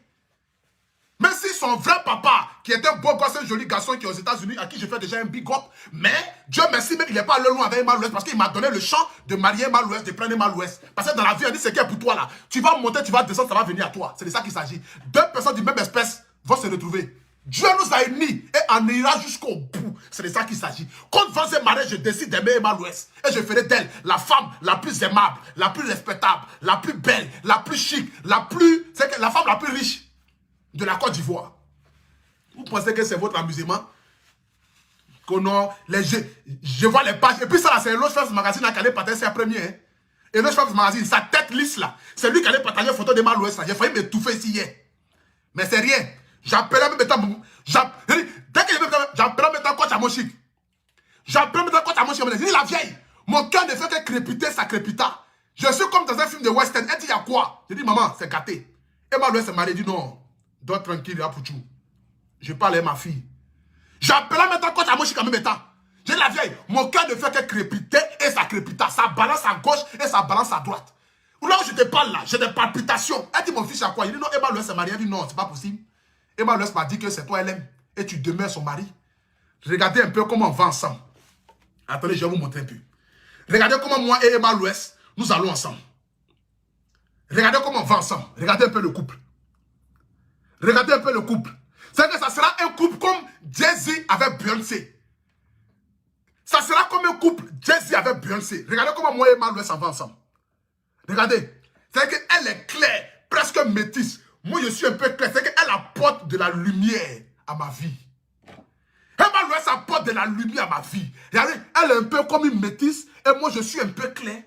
Même si son vrai papa, qui était un beau gosse, un joli garçon qui est aux États-Unis, à qui je fais déjà un big up, mais Dieu merci, même il n'est pas allé loin avec Emma l'Ouest parce qu'il m'a donné le champ de marier Emma l'Ouest, de prendre Emma l'Ouest. Parce que dans la vie, on dit ce qui est pour toi là. Tu vas monter, tu vas descendre, ça va venir à toi. C'est de ça qu'il s'agit. 2 personnes d'une même espèce vont se retrouver. Dieu nous a unis et en ira jusqu'au bout. C'est de ça qu'il s'agit. Quand Vance et Marie, je décide d'aimer Emma l'Ouest. Et je ferai d'elle la femme la plus aimable, la plus respectable, la plus belle, la plus chic, la femme la plus riche de la Côte d'Ivoire. Vous pensez que c'est votre amusement? Que non, je vois les pages. Et puis ça, c'est Eloge Phelps Magazine qui allait partager ses premiers. Hein. Eloge Phelps Magazine, sa tête lisse là. C'est lui qui allait partager une photo d'Emma l'Ouest. J'ai failli m'étouffer ici hier. Mais c'est rien. J'appelle même temps. Dès que j'appelle même temps coach à mon chic. J'appelle même temps coach à mon chic. Je dis la vieille. Mon cœur ne fait que crépiter, ça crépita. Je suis comme dans un film de western. Elle dit, il y a quoi? Je dis, maman, c'est gâté. Emma l'Ouest s'est mariée, dit non. Dors tranquille, là pour tout. Je parle à ma fille. J'appelle maintenant coach à mon chic en même temps. Je dis la vieille, mon cœur ne fait que crépiter et ça crépita. Ça balance à gauche et ça balance à droite. Là où je te parle là, j'ai des palpitations. Elle dit mon fils à quoi? Il dit non, Emma l'Ouest s'est mariée. Elle dit non, c'est pas possible. Emma l'Ouest m'a dit que c'est toi elle aime. Et tu demeures son mari. Regardez un peu comment on va ensemble. Attendez, je vais vous montrer un peu. Regardez comment moi et Emma l'Ouest, nous allons ensemble. Regardez comment on va ensemble. Regardez un peu le couple. Regardez un peu le couple. C'est que ça sera un couple comme Jay-Z avec Beyoncé. Ça sera comme un couple Jay-Z avec Beyoncé. Regardez comment moi et Emma Louest s'en va ensemble. Regardez. C'est qu'elle est claire, presque métisse. Moi, je suis un peu clair. C'est qu'elle apporte de la lumière à ma vie. Emma Louest apporte de la lumière à ma vie. Regardez, elle est un peu comme une métisse et moi, je suis un peu clair.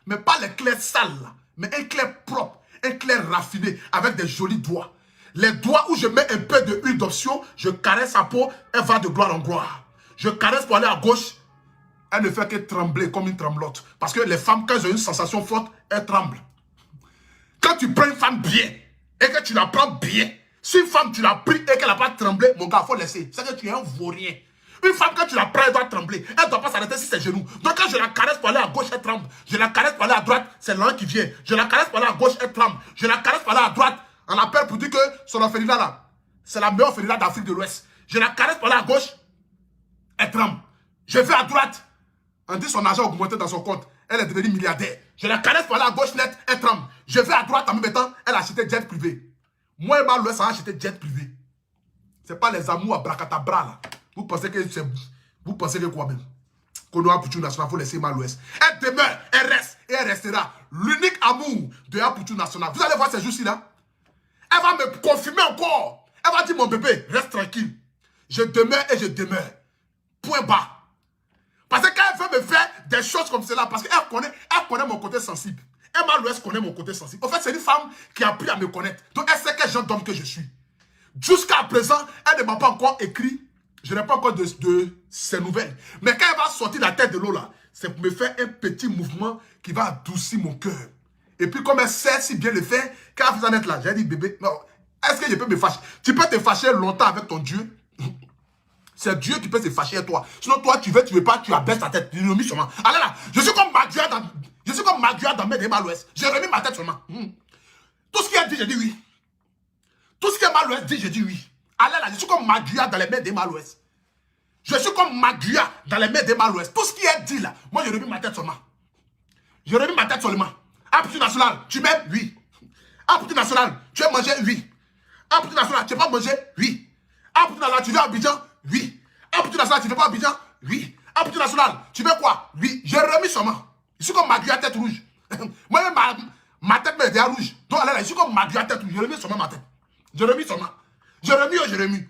Mais pas les clairs sales, là, mais un clair propre, un clair raffiné, avec des jolis doigts. Les doigts où je mets un peu de huile d'option, je caresse sa peau, elle va de gloire en gloire. Je caresse pour aller à gauche, elle ne fait que trembler comme une tremblote. Parce que les femmes, quand elles ont une sensation forte, elles tremblent. Quand tu prends une femme bien, et que tu la prends bien, si une femme, tu l'as pris et qu'elle n'a pas tremblé, mon gars, il faut laisser. C'est que tu es un vaurien. Une femme, quand tu la prends, elle doit trembler. Elle ne doit pas s'arrêter sur ses genoux. Donc, quand je la caresse pour aller à gauche, elle tremble. Je la caresse pour aller à droite, c'est l'un qui vient. Je la caresse pour aller à gauche, elle tremble. Je la caresse pour aller à droite. On appelle pour dire que son orphelinat là, c'est la meilleure orphelinat d'Afrique de l'Ouest. Je la caresse pour aller à gauche, elle tremble. Je vais à droite. On dit son argent a augmenté dans son compte. Elle est devenue milliardaire. Je la caresse pour aller à gauche net, elle tremble. Je vais à droite en même temps, elle a acheté jet privé. Moi et ma Louest, ça a acheté jet privé. Ce n'est pas les amours à bracadabra là. Vous pensez que c'est... Vous pensez que quoi même? Qu'on doit Apoutou National, il faut laisser Emma Louest. Elle demeure, elle reste et elle restera. L'unique amour de Apoutou National. Vous allez voir ces jours-ci là. Elle va me confirmer encore. Elle va dire mon bébé, reste tranquille. Je demeure et je demeure. Point bas. Parce qu'elle veut me faire des choses comme cela. Parce qu'elle connaît mon côté sensible. Emma Louest connaît mon côté sensible. En fait, c'est une femme qui a appris à me connaître. Donc elle sait quel genre d'homme que je suis. Jusqu'à présent, elle ne m'a pas encore écrit. Je n'ai pas encore de ces nouvelles. Mais quand elle va sortir la tête de l'eau là, c'est pour me faire un petit mouvement qui va adoucir mon cœur. Et puis comme elle sait si bien le faire, quand elle va être là, j'ai dit bébé, non, est-ce que je peux me fâcher? Tu peux te fâcher longtemps avec ton Dieu. C'est Dieu qui peut se fâcher avec toi. Sinon toi, tu veux pas, tu abaisses ta tête. Tu remis seulement. Allez là, je suis comme Maguia dans Emma Louest. J'ai remis ma tête seulement. Tout ce qu'elle dit, j'ai dit oui. Tout ce qu'Emma Louest dit, j'ai dit oui. Allez là, je suis comme Maguia dans les mains d'Emma Louest. Je suis comme Maguia dans les mains d'Emma Louest. Tout ce qui est dit là, moi j'ai remis ma tête seulement. J'ai remis ma tête seulement. Apoutou National, tu m'aimes? Oui. Apoutou National, tu veux manger? Oui. Apoutou National, tu veux pas manger? Oui. Apoutou National, tu veux à Abidjan? Oui. Apoutou National, tu veux pas à Abidjan? Oui. Apoutou National, tu veux quoi? Oui. J'ai remis seulement. Je suis comme Maguia tête rouge. Moi ma tête me devient rouge. Donc allez là, je suis comme Maguia tête rouge. J'ai remis seulement ma tête. J'ai remis seulement. J'ai remis.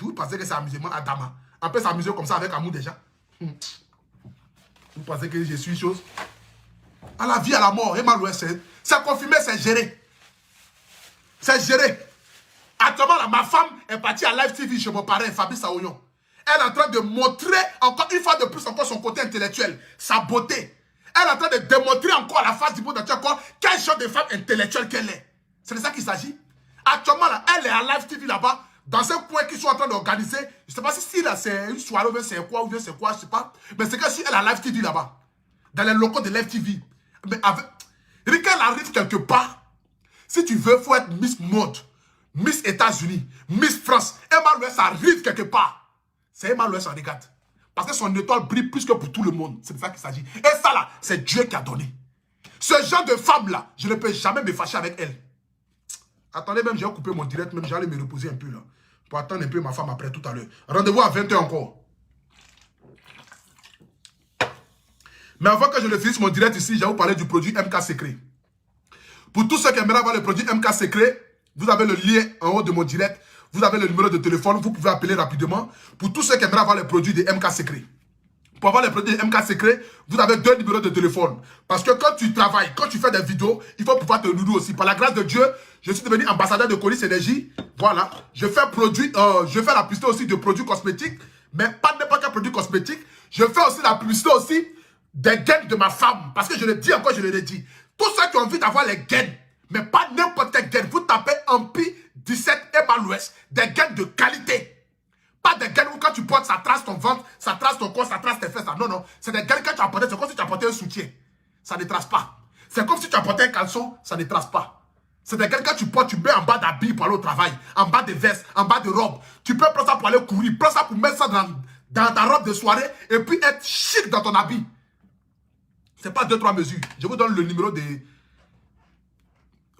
Vous pensez que c'est amusement à Dama? On peut s'amuser comme ça avec amour déjà. Vous pensez que je suis chose? À la vie, à la mort, Emma Louest, c'est confirmé, c'est géré. C'est géré. Actuellement, là, ma femme est partie à Live TV chez mon parrain, Fabrice Aoyon. Elle est en train de montrer encore une fois de plus encore son côté intellectuel, sa beauté. Elle est en train de démontrer encore à la face du monde entier encore quel genre de femme intellectuelle qu'elle est. C'est de ça qu'il s'agit. Actuellement, là, elle est à Live TV là-bas, dans un coin qu'ils sont en train d'organiser. Je ne sais pas si là c'est une soirée ou c'est quoi, je ne sais pas. Mais c'est que si elle est à Live TV là-bas, dans les locaux de Live TV. Mais avec... Quand elle arrive quelque part, si tu veux, il faut être Miss Mode, Miss États-Unis, Miss France. Emma Louest arrive quelque part. C'est Emma Louest en regarde. Parce que son étoile brille plus que pour tout le monde. C'est de ça qu'il s'agit. Et ça là, c'est Dieu qui a donné. Ce genre de femme là, je ne peux jamais me fâcher avec elle. Attendez, même j'ai coupé mon direct, même j'allais me reposer un peu là. Pour attendre un peu ma femme après tout à l'heure. Rendez-vous à 20h encore. Mais avant que je ne finisse mon direct ici, je vais vous parler du produit MK Secret. Pour tous ceux qui aimeraient avoir le produit MK Secret, vous avez le lien en haut de mon direct. Vous avez le numéro de téléphone, vous pouvez appeler rapidement. Pour tous ceux qui aimeraient avoir le produit de MK Secret. Pour avoir les produits de MK Secret, vous avez 2 numéros de téléphone. Parce que quand tu travailles, quand tu fais des vidéos, il faut pouvoir te nourrir aussi. Par la grâce de Dieu, je suis devenu ambassadeur de Colis Énergie. Voilà. Je fais la publicité aussi de produits cosmétiques. Mais pas n'importe quel produit cosmétique. Je fais aussi la publicité aussi des gaines de ma femme. Parce que je le dis encore, je le redis. Tous ceux qui ont envie d'avoir les gaines, mais pas n'importe quelle gaine, vous tapez Ampi 17 Emma Louest, des gaines de qualité. Pas des gaines où quand tu portes, ça trace ton ventre, ça trace ton corps, ça trace tes fesses. Non, non. C'est des gaines que tu as portées, c'est comme si tu as porté un soutien. Ça ne trace pas. C'est comme si tu as porté un caleçon, ça ne trace pas. C'est des gaines que tu portes, tu mets en bas d'habits pour aller au travail, en bas de veste, en bas de robe. Tu peux prendre ça pour aller courir, prends ça pour mettre ça dans ta robe de soirée et puis être chic dans ton habit. Ce n'est pas 2-3 mesures. Je vous donne le numéro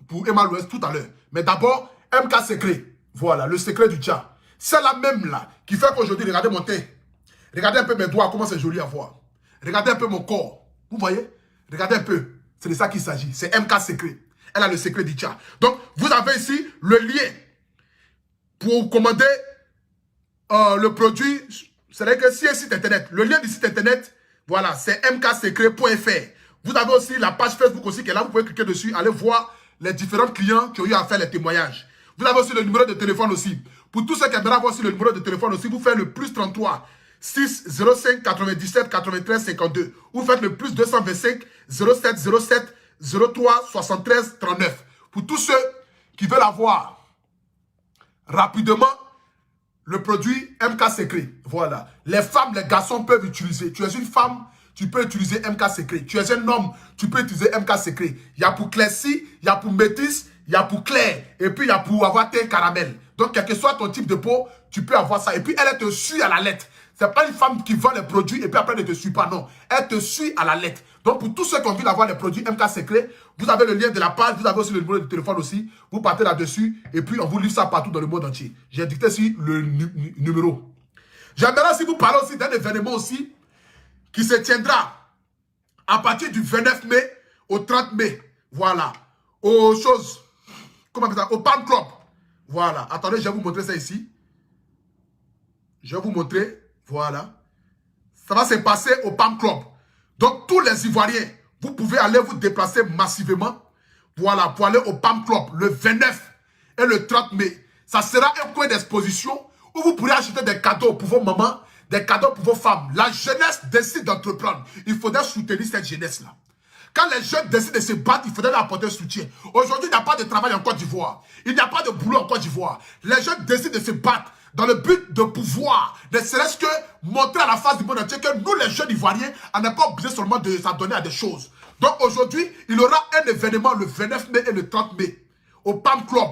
pour Emma Louest tout à l'heure. Mais d'abord, MK Secret. Voilà, le secret du tcha. C'est la même là qui fait qu'aujourd'hui, regardez mon thé. Regardez un peu mes doigts, comment c'est joli à voir. Regardez un peu mon corps. Vous voyez? Regardez un peu. C'est de ça qu'il s'agit. C'est MK Secret. Elle a le secret du tcha. Donc, vous avez ici le lien pour commander le produit. C'est-à-dire que si un site internet, le lien du site internet, voilà, c'est mksecret.fr. Vous avez aussi la page Facebook aussi qui est là. Vous pouvez cliquer dessus, aller voir les différents clients qui ont eu à faire les témoignages. Vous avez aussi le numéro de téléphone aussi. Pour tous ceux qui aimeraient avoir aussi le numéro de téléphone aussi, vous faites le plus 33 6 05 97 93 52. Vous faites le plus 225 07 07 03 73 39. Pour tous ceux qui veulent avoir rapidement le produit MK Secret. Voilà. Les femmes, les garçons peuvent utiliser. Tu es une femme, tu peux utiliser MK Secret. Tu es un homme, tu peux utiliser MK Secret. Il y a pour Classy, il y a pour Métis, il y a pour Claire. Et puis il y a pour avoir tes caramel. Donc, quel que soit ton type de peau, tu peux avoir ça. Et puis, elle te suit à la lettre. Ce n'est pas une femme qui vend les produits et puis après, elle ne te suit pas. Non. Elle te suit à la lettre. Donc, pour tous ceux qui ont envie d'avoir les produits MK Secret, vous avez le lien de la page. Vous avez aussi le numéro de téléphone aussi. Vous partez là-dessus. Et puis, on vous livre ça partout dans le monde entier. J'ai dicté ici le numéro. J'aimerais aussi vous parler aussi d'un événement aussi qui se tiendra à partir du 29 mai au 30 mai. Voilà. Aux choses. Comment on appelle ça? Au Palm Club. Voilà. Attendez, je vais vous montrer ça ici. Je vais vous montrer. Voilà. Ça va se passer au Palm Club. Donc, tous les Ivoiriens, vous pouvez aller vous déplacer massivement. Voilà, pour aller au Palm Club le 29 et le 30 mai. Ça sera un coin d'exposition où vous pourrez acheter des cadeaux pour vos mamans, des cadeaux pour vos femmes. La jeunesse décide d'entreprendre. Il faudrait soutenir cette jeunesse-là. Quand les jeunes décident de se battre, il faudrait leur apporter un soutien. Aujourd'hui, il n'y a pas de travail en Côte d'Ivoire. Il n'y a pas de boulot en Côte d'Ivoire. Les jeunes décident de se battre dans le but de pouvoir, ne serait-ce que montrer à la face du monde entier que nous, les jeunes Ivoiriens, on n'a pas besoin seulement de s'adonner à des choses. Donc aujourd'hui, il y aura un événement le 29 mai et le 30 mai au Palm Club.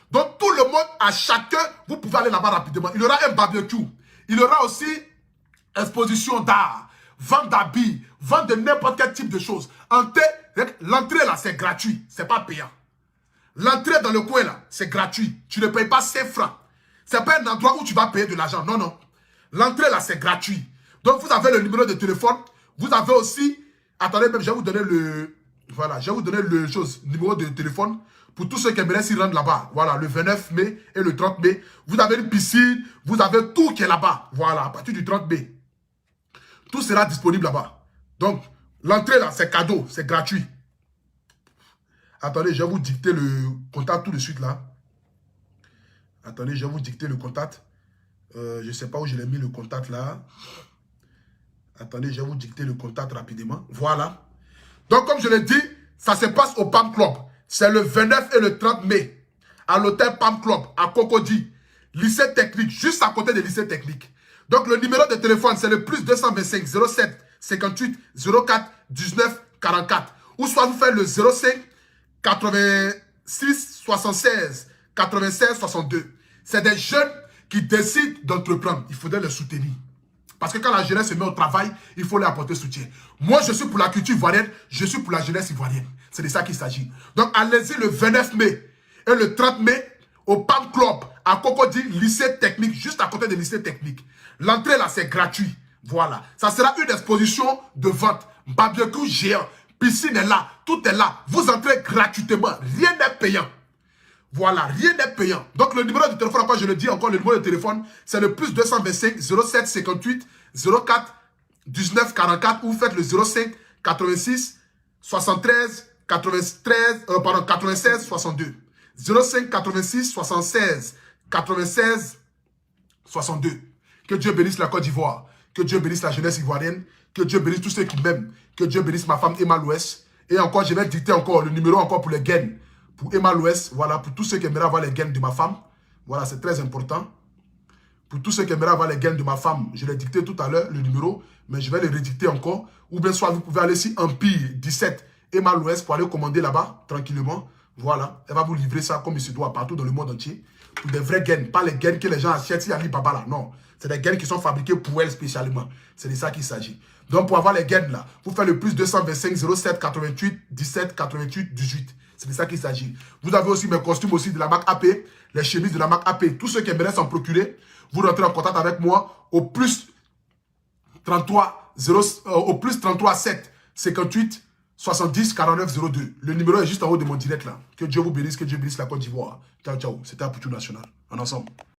Donc tout le monde, à chacun, vous pouvez aller là-bas rapidement. Il y aura un barbecue. Il y aura aussi exposition d'art, vente d'habits, vente de n'importe quel type de choses. L'entrée là, c'est gratuit, c'est pas payant. L'entrée dans le coin là, c'est gratuit. Tu ne payes pas 5 francs. Ce n'est pas un endroit où tu vas payer de l'argent. Non, non. L'entrée là, c'est gratuit. Donc, vous avez le numéro de téléphone. Vous avez aussi... Attendez, même, je vais vous donner le... Voilà, je vais vous donner le numéro de téléphone pour tous ceux qui aimeraient s'y rendre là-bas. Voilà, le 29 mai et le 30 mai. Vous avez une piscine. Vous avez tout qui est là-bas. Voilà, à partir du 30 mai. Tout sera disponible là-bas. Donc, l'entrée là, c'est cadeau. C'est gratuit. Attendez, je vais vous dicter le contact tout de suite là. Attendez, je vais vous dicter le contact. Je ne sais pas où je l'ai mis le contact là. Attendez, je vais vous dicter le contact rapidement. Voilà. Donc, comme je l'ai dit, ça se passe au Palm Club. C'est le 29 et le 30 mai. À l'hôtel Palm Club, à Cocody. Lycée technique, juste à côté de lycée technique. Donc, le numéro de téléphone, c'est le plus 225 07 58 04 19 44. Ou soit vous faites le 05 86 76 96 62. C'est des jeunes qui décident d'entreprendre. Il faudrait les soutenir. Parce que quand la jeunesse se met au travail, il faut leur apporter soutien. Moi, je suis pour la culture ivoirienne, je suis pour la jeunesse ivoirienne. C'est de ça qu'il s'agit. Donc, allez-y le 29 mai et le 30 mai au Palm Club, à Cocody, lycée technique, juste à côté de lycée technique. L'entrée là, c'est gratuit. Voilà. Ça sera une exposition de vente. Barbecue géant, piscine est là, tout est là. Vous entrez gratuitement, rien n'est payant. Voilà, rien n'est payant. Donc, le numéro de téléphone, encore je le dis encore, le numéro de téléphone, c'est le plus 225 07 58 04 19 44 ou vous faites le 05 86 73 96 62. 05 86 76 96 62. Que Dieu bénisse la Côte d'Ivoire. Que Dieu bénisse la jeunesse ivoirienne. Que Dieu bénisse tous ceux qui m'aiment. Que Dieu bénisse ma femme Emma Louest. Et encore, je vais dicter encore le numéro encore pour les gains. Pour Emma Louest, voilà, pour tous ceux qui aimeraient avoir les gains de ma femme. Voilà, c'est très important. Pour tous ceux qui aimeraient avoir les gains de ma femme, je l'ai dicté tout à l'heure, le numéro, mais je vais le redicter encore. Ou bien soit vous pouvez aller sur Empire 17 Emma Louest pour aller commander là-bas, tranquillement. Voilà, elle va vous livrer ça comme il se doit partout dans le monde entier. Pour des vrais gains, pas les gains que les gens achètent sur Alibaba là, non. C'est des gains qui sont fabriqués pour elle spécialement. C'est de ça qu'il s'agit. Donc pour avoir les gains là, vous faites le plus 225 07 88 17 88 18. C'est de ça qu'il s'agit. Vous avez aussi mes costumes aussi de la marque AP, les chemises de la marque AP. Tous ceux qui aimeraient s'en procurer, vous rentrez en contact avec moi au plus 33 7 58 70 49 02. Le numéro est juste en haut de mon direct là. Que Dieu vous bénisse, que Dieu bénisse la Côte d'Ivoire. Ciao, ciao. C'était Apoutou National. En ensemble.